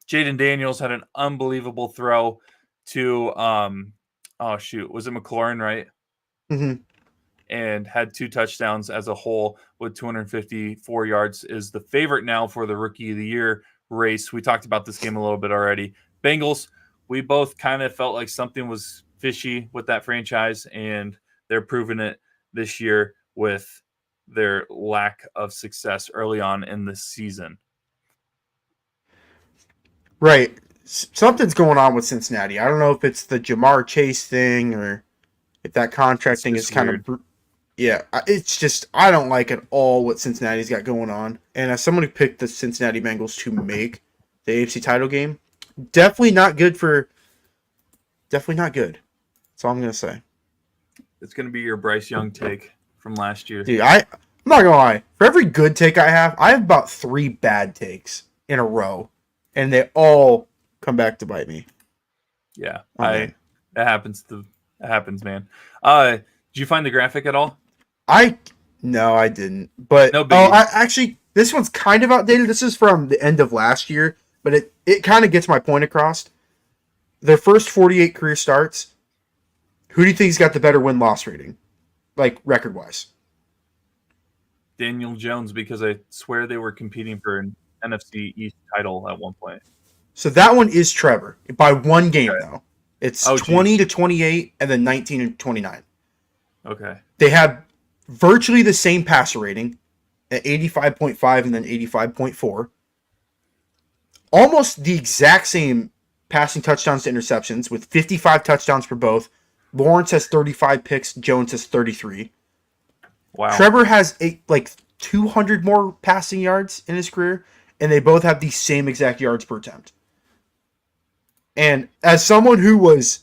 Jaden Daniels had an unbelievable throw to was it McLaurin, right? Mm-hmm. and had 2 touchdowns as a whole with 254 yards, is the favorite now for the Rookie of the Year race. We talked about this game a little bit already. Bengals, we both kind of felt like something was fishy with that franchise, and they're proving it this year with their lack of success early on in the season. Right. Something's going on with Cincinnati. I don't know if it's the Jamar Chase thing or if that contract thing is kind weird. of. Yeah, it's just, I don't like at all what Cincinnati's got going on. And as someone who picked the Cincinnati Bengals to make the AFC title game, definitely not good. That's all I'm going to say. It's going to be your Bryce Young take from last year. Dude, I'm not going to lie. For every good take I have about 3 bad takes in a row. And they all come back to bite me. Yeah, Okay. it happens, man. Did you find the graphic at all? No, I didn't. But No biggie. actually, this one's kind of outdated. This is from the end of last year, but it kind of gets my point across. Their first 48 career starts. Who do you think's got the better win-loss rating, like record-wise? Daniel Jones, because I swear they were competing for an NFC East title at one point. So that one is Trevor by 1 game though. It's Oh, 20 to 28 and then 19 and 29. Okay. They have virtually the same passer rating at 85.5 and then 85.4. Almost the exact same passing touchdowns to interceptions with 55 touchdowns for both. Lawrence has 35 picks. Jones has 33. Wow. Trevor has 200 more passing yards in his career, and they both have the same exact yards per attempt. And as someone who was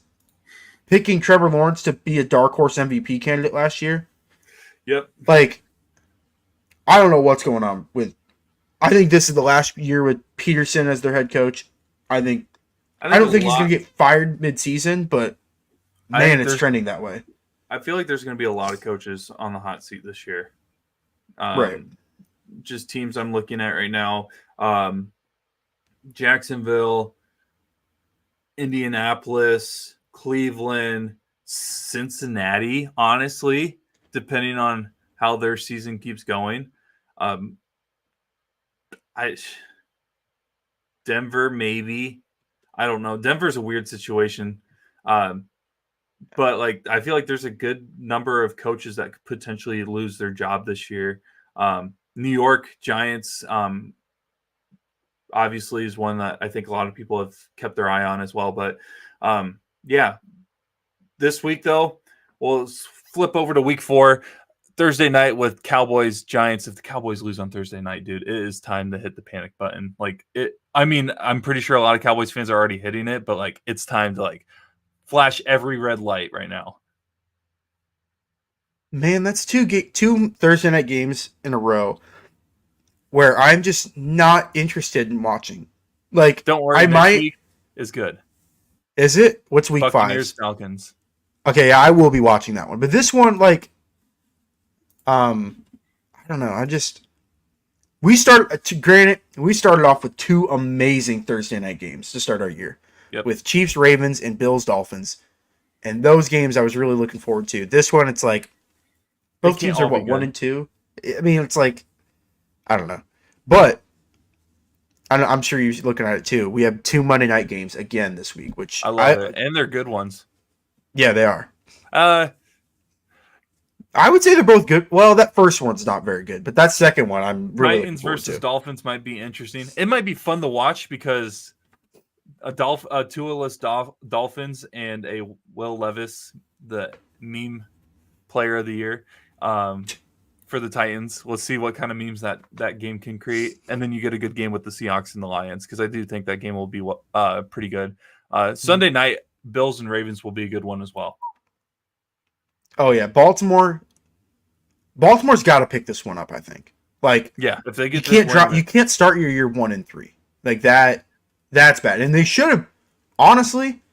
picking Trevor Lawrence to be a dark horse MVP candidate last year, Yep. I don't know what's going on with. I think this is the last year with Peterson as their head coach. I don't think he's going to get fired mid-season, but man, it's trending that way. I feel like there's going to be a lot of coaches on the hot seat this year. Right. Just teams I'm looking at right now. Jacksonville, Indianapolis, Cleveland, Cincinnati, honestly, depending on how their season keeps going. Denver, maybe. I don't know. Denver's a weird situation. But I feel like there's a good number of coaches that could potentially lose their job this year. New York Giants, obviously, is one that I think a lot of people have kept their eye on as well. But yeah, this week though, we'll flip over to week 4, Thursday night with Cowboys Giants. If the Cowboys lose on Thursday night, dude, it is time to hit the panic button. I'm pretty sure a lot of Cowboys fans are already hitting it, but it's time to flash every red light right now. Man, that's 2 Thursday night games in a row where I'm just not interested in watching. Don't worry, next week is good. Is it? What's week 5? Buccaneers, Falcons. Okay, yeah, I will be watching that one. But this one, I don't know. We started off with 2 amazing Thursday night games to start our year. Yep. With Chiefs, Ravens, and Bills, Dolphins. And those games I was really looking forward to. This one, it's both teams are 1 and 2. I mean, it's I don't know. But I'm sure you're looking at it too. We have 2 Monday night games again this week, which I love it. And they're good ones. Yeah, they are. I would say they're both good. Well, that first one's not very good, but that second one I'm really Titans versus Dolphins might be interesting. It might be fun to watch because two-less Dolphins and a Will Levis, the meme player of the year, for the Titans. We'll see what kind of memes that game can create, and then you get a good game with the Seahawks and the Lions because I do think that game will be pretty good. Sunday night, Bills and Ravens will be a good one as well. Oh yeah, Baltimore's got to pick this one up. I think. If they get, you can't start your year 1 and 3 that. That's bad, and they should have. Honestly,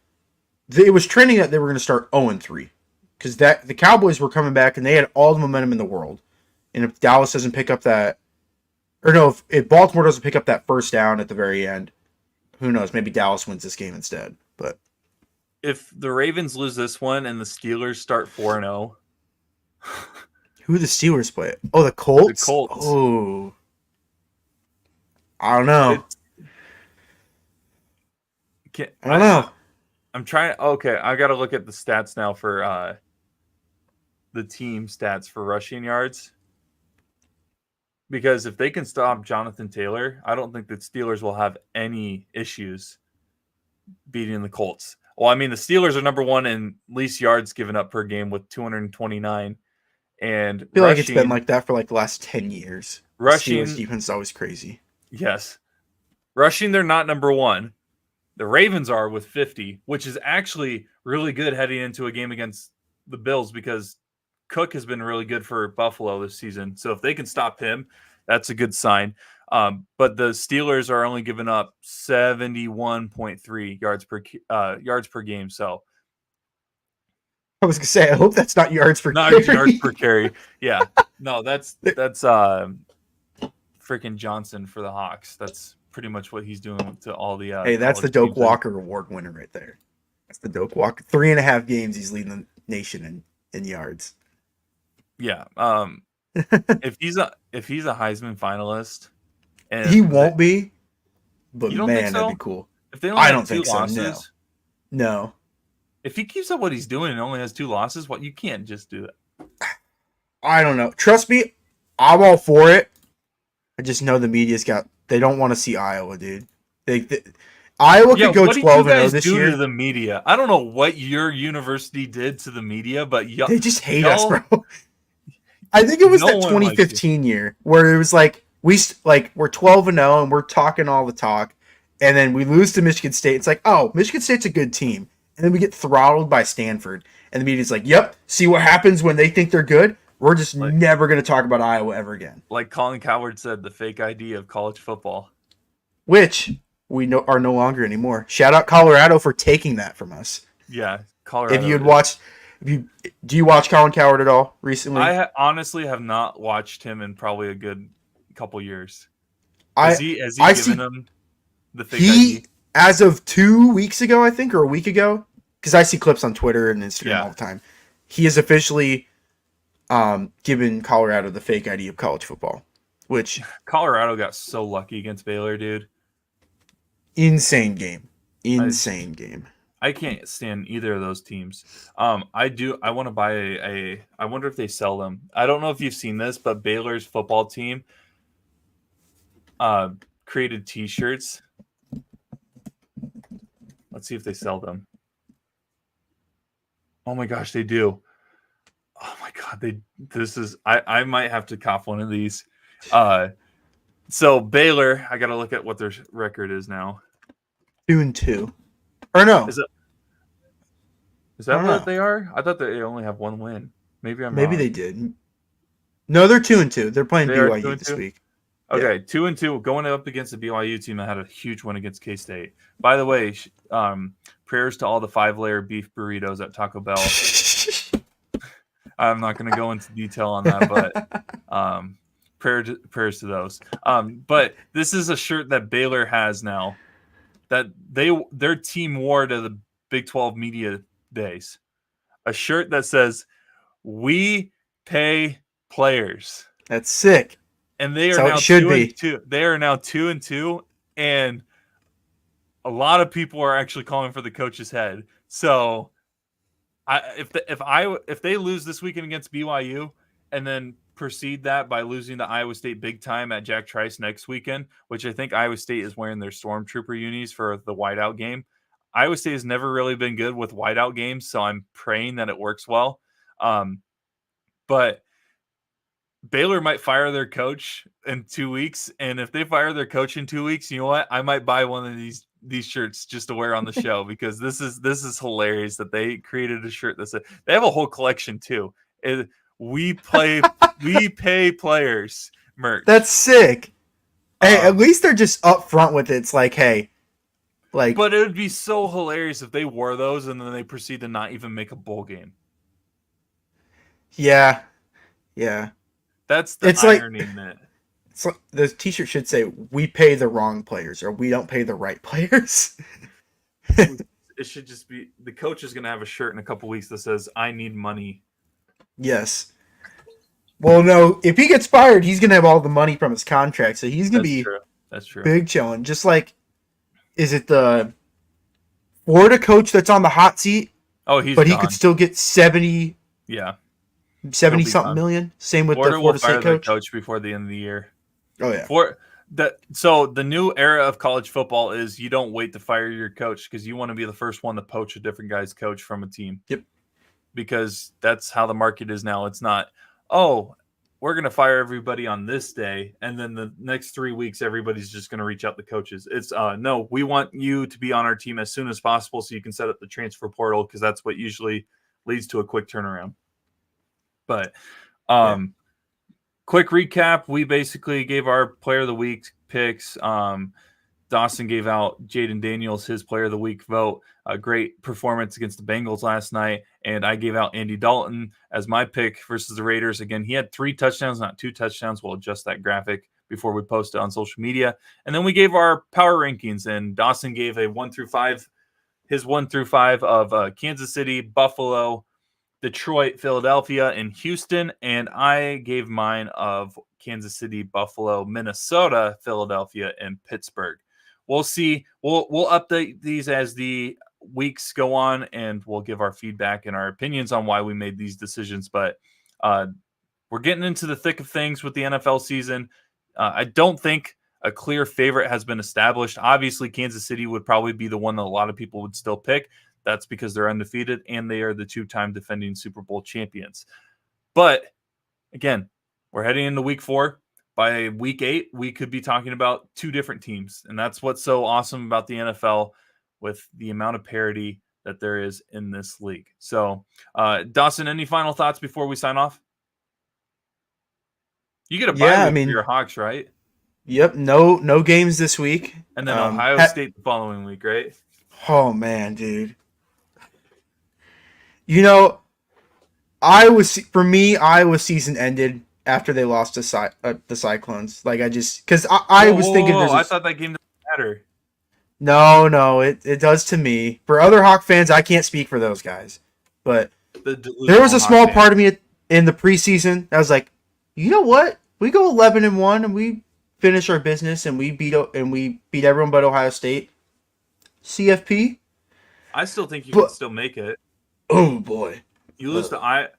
it was trending that they were going to start 0 and 3 because the Cowboys were coming back and they had all the momentum in the world. And if Dallas doesn't pick up if Baltimore doesn't pick up that first down at the very end, who knows? Maybe Dallas wins this game instead. But if the Ravens lose this one and the Steelers start 4-0, Who the Steelers play? Oh, the The Colts? Colts. Oh, I don't know. It's can, I don't know. I'm trying. Okay, I got to look at the stats now for the team stats for rushing yards, because if they can stop Jonathan Taylor, I don't think the Steelers will have any issues beating the Colts. Well, I mean, the Steelers are number one in least yards given up per game with 229, and I feel like it's been rushing, like that for like the last 10 years. The Steelers rushing, defense is always crazy. yes, rushing. They're not number one. The Ravens are with 50, which is actually really good heading into a game against the Bills because Cook has been really good for Buffalo this season. So if they can stop him, that's a good sign. But the Steelers are only giving up 71.3 yards per game. So I was gonna say, I hope that's not yards per not yards carry. per carry. Yeah, no, that's freaking Johnson for the Hawks. That's pretty much what he's doing to all the Hey, that's the college Doak teams. Walker Award winner right there. That's the Doak Walker. 3.5 games he's leading the nation in yards. Yeah. If he's a Heisman finalist, and He won't be, but You don't think man, that'd so? be cool. If they only I have don't two think so. losses, No. if he keeps up what he's doing and only has two losses, what you can't just do that. I don't know. Trust me, I'm all for it. I just know the media's they don't want to see Iowa, dude. Iowa could go what did 12 you and 0 guys this do year. to the media? I don't know what your university did to the media, but They just hate us, bro. I think it was No that one likes 2015 year where it was like we're 12 and 0 and we're talking all the talk, and then we lose to Michigan State. It's like, oh, Michigan State's a good team, and then we get throttled by Stanford, and the media's like, yep, see what happens when they think they're good. We're just never going to talk about Iowa ever again. Like Colin Cowherd said, the fake ID of college football, which we are no longer anymore. Shout out Colorado for taking that from us. Yeah, Colorado. If you had watched, do you watch Colin Cowherd at all recently? I honestly have not watched him in probably a good couple years. Has he given him the fake ID? As of 2 weeks ago, I think, or a week ago, because I see clips on Twitter and Instagram all the time. He has officially given Colorado the fake ID of college football, which Colorado got so lucky against Baylor, dude. Insane game. I can't stand either of those teams. I want to buy I wonder if they sell them. I don't know if you've seen this, but Baylor's football team created T-shirts. Let's see if they sell them. Oh my gosh, they do. Oh my god, I might have to cop one of these. So Baylor, I got to look at what their record is now. 2-2. Or no. Is that what they are? I thought they only have one win. Maybe wrong. They did. No, they're 2-2. They're playing BYU this week. Okay, 2-2, going up against the BYU team that had a huge win against K-State. By the way, prayers to all the 5-layer beef burritos at Taco Bell. I'm not going to go into detail on that, but prayers to those. But this is a shirt that Baylor has now that their team wore to the Big 12 media days. A shirt that says, "We pay players." That's sick. And they are now 2-2. They are now 2-2, and a lot of people are actually calling for the coach's head. So, if they lose this weekend against BYU, and then proceed that by losing to Iowa State big time at Jack Trice next weekend, which I think Iowa State is wearing their Stormtrooper unis for the whiteout game. Iowa State has never really been good with whiteout games, so I'm praying that it works well. But Baylor might fire their coach in 2 weeks, and if they fire their coach in 2 weeks, you know what? I might buy one of these shirts just to wear on the show because this is hilarious that they created a shirt that said they have a whole collection too. We pay players merch. That's sick. Hey, at least they're just upfront with it. It's like, hey, but it would be so hilarious if they wore those and then they proceed to not even make a bowl game. Yeah. That's the irony in it. It's like the T-shirt should say, "We pay the wrong players," or "We don't pay the right players." It should just be the coach is going to have a shirt in a couple weeks that says, "I need money." Yes. Well, no, if he gets fired, he's gonna have all the money from his contract, so he's gonna That's be true. That's true. big chilling. Just like, is it the Florida coach that's on the hot seat? Oh, he's But he could gone. still get 70 Yeah, he'll be something gone. million. Same with the Florida will Florida fire State their coach. coach before the end of the year. Oh yeah. So the new era of college football is you don't wait to fire your coach because you want to be the first one to poach a different guy's coach from a team. Yep. Because that's how the market is now. It's not, oh, we're going to fire everybody on this day, and then the next 3 weeks everybody's just going to reach out to coaches. It's no, we want you to be on our team as soon as possible so you can set up the transfer portal because that's what usually leads to a quick turnaround. But quick recap, we basically gave our player of the week picks. Dawson gave out Jaden Daniels his player of the week vote. A great performance against the Bengals last night. And I gave out Andy Dalton as my pick versus the Raiders. Again, he had 3 touchdowns, not 2 touchdowns. We'll adjust that graphic before we post it on social media. And then we gave our power rankings, and Dawson gave a 1 through 5, his 1 through 5 of Kansas City, Buffalo, Detroit, Philadelphia, and Houston. And I gave mine of Kansas City, Buffalo, Minnesota, Philadelphia, and Pittsburgh. We'll see. We'll update these as the weeks go on, and we'll give our feedback and our opinions on why we made these decisions. But we're getting into the thick of things with the NFL season. I don't think a clear favorite has been established. Obviously, Kansas City would probably be the one that a lot of people would still pick. That's because they're undefeated and they are the 2-time defending Super Bowl champions. But again, we're heading into week 4. By week 8, we could be talking about 2 different teams. And that's what's so awesome about the NFL with the amount of parity that there is in this league. So, Dawson, any final thoughts before we sign off? You get a bye week for your Hawks, right? Yep. No games this week. And then Ohio State the following week, right? Oh, man, dude. You know, Iowa season ended after they lost to the Cyclones. Like, because I was thinking I thought that game didn't matter. No, it does to me. For other Hawk fans, I can't speak for those guys. But there was a small part of me in the preseason that was like, you know what? We go 11-1 and we finish our business and we beat everyone but Ohio State. CFP. I still think you can still make it. Oh boy, you lose to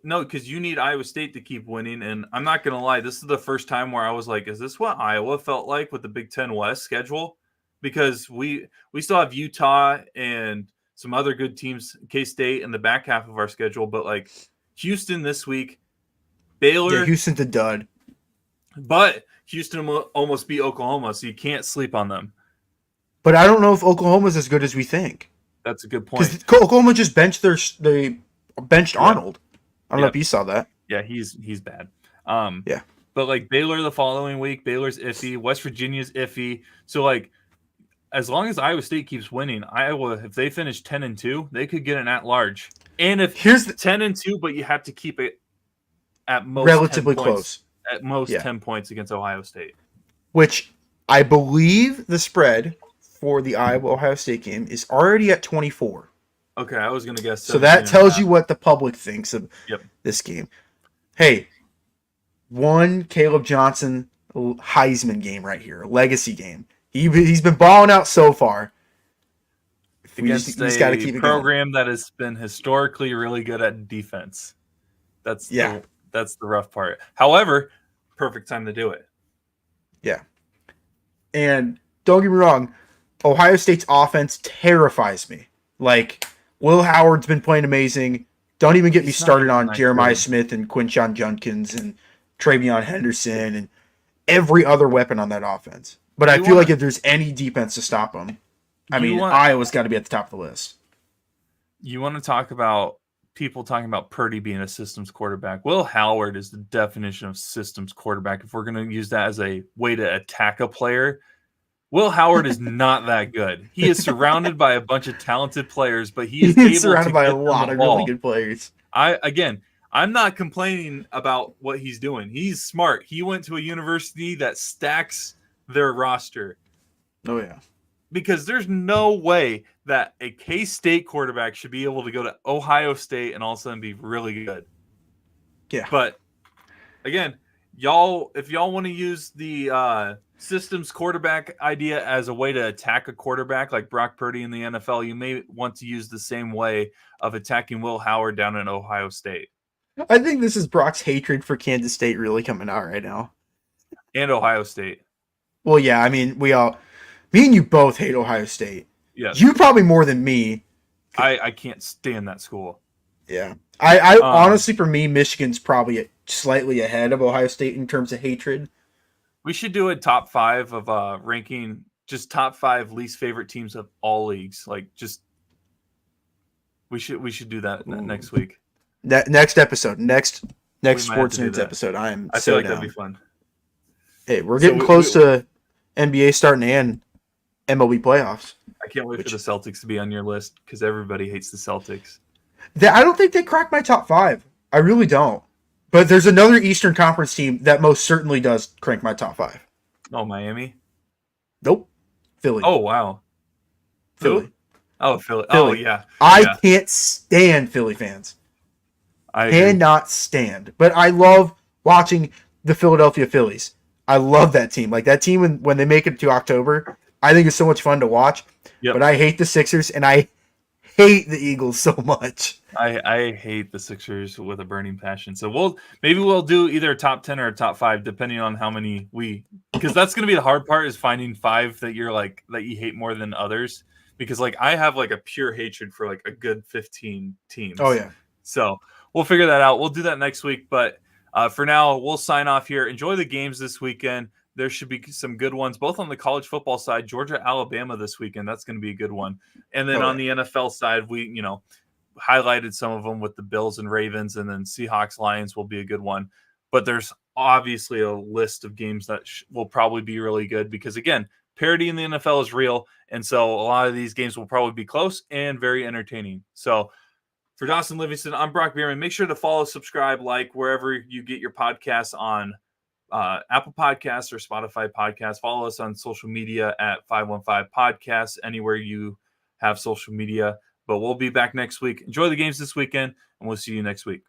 no, because you need Iowa State to keep winning. And I'm not gonna lie, this is the first time where I was like, is this what Iowa felt like with the Big Ten West schedule? Because we still have Utah and some other good teams, K-State in the back half of our schedule, but like Houston this week, Baylor. Yeah, Houston's a dud. But Houston almost beat Oklahoma, so you can't sleep on them. But I don't know if Oklahoma's as good as we think. That's a good point. Because Oklahoma just benched Arnold. I don't know if you saw that. Yeah, he's bad. Yeah. But like Baylor the following week, Baylor's iffy. West Virginia's iffy. So like, as long as Iowa State keeps winning, Iowa, if they finish 10-2, they could get an at-large. And if here's 10-2, but you have to keep it at most relatively close. At most 10 points against Ohio State. Which I believe the spread for the Iowa-Ohio State game is already at 24. Okay, I was going to guess. So that tells you what the public thinks of this game. Hey, one Caleb Johnson Heisman game right here, legacy game. He's been balling out so far. Against a program that has been historically really good at defense. That's the rough part. However, perfect time to do it. Yeah. And don't get me wrong, Ohio State's offense terrifies me. Like, Will Howard's been playing amazing. Don't even get me started on Jeremiah Smith and Quinshon Judkins and Travion Henderson and every other weapon on that offense. But I feel like if there's any defense to stop them, Iowa's got to be at the top of the list. You want to talk about people talking about Purdy being a systems quarterback. Will Howard is the definition of systems quarterback. If we're going to use that as a way to attack a player, Will Howard is not that good. He is surrounded by a bunch of talented players, but he is able surrounded to by get a lot of really good players. I'm not complaining about what he's doing. He's smart. He went to a university that stacks their roster. Oh, yeah. Because there's no way that a K-State quarterback should be able to go to Ohio State and all of a sudden be really good. Yeah. But again, if y'all want to use the systems quarterback idea as a way to attack a quarterback like Brock Purdy in the NFL, you may want to use the same way of attacking Will Howard down in Ohio State I think this is Brock's hatred for Kansas State really coming out right now. and Ohio State. Well, yeah, I mean, me and you both hate Ohio State. Yes. You probably more than me. I can't stand that school. Yeah. I honestly, for me, Michigan's probably slightly ahead of Ohio State in terms of hatred. We should do a top 5 of ranking, just top 5 least favorite teams of all leagues. Like, just we should do that next week. Next episode, next Sports Nerds episode. I so feel like down. that'd be fun. Hey, we're getting close to NBA starting and MLB playoffs. I can't wait for the Celtics to be on your list because everybody hates the Celtics. I don't think they cracked my top 5. I really don't. But there's another Eastern Conference team that most certainly does crank my top 5. Oh, Miami? Nope. Philly. Oh, wow. Philly. Who? Oh, Philly. Philly. Oh, yeah. I can't stand Philly fans. I cannot stand. But I love watching the Philadelphia Phillies. I love that team. Like that team when they make it to October, I think it's so much fun to watch. Yep. But I hate the Sixers and I hate the Eagles so much. I hate the Sixers with a burning passion. So maybe we'll do either a top 10 or a top 5 depending on how many because that's going to be the hard part is finding 5 that you're like that you hate more than others because like I have like a pure hatred for like a good 15 teams. Oh yeah. So we'll figure that out. We'll do that next week, but for now we'll sign off here. Enjoy the games this weekend. There should be some good ones, both on the college football side, Georgia, Alabama this weekend. That's going to be a good one. And then on the NFL side, we, highlighted some of them with the Bills and Ravens, and then Seahawks, Lions will be a good one. But there's obviously a list of games that will probably be really good because, again, parity in the NFL is real. And so a lot of these games will probably be close and very entertaining. So for Dawson Livingston, I'm Brock Bierman. Make sure to follow, subscribe, like wherever you get your podcasts on Apple Podcasts or Spotify Podcasts. Follow us on social media at 515 Podcasts, anywhere you have social media. But we'll be back next week. Enjoy the games this weekend, and we'll see you next week.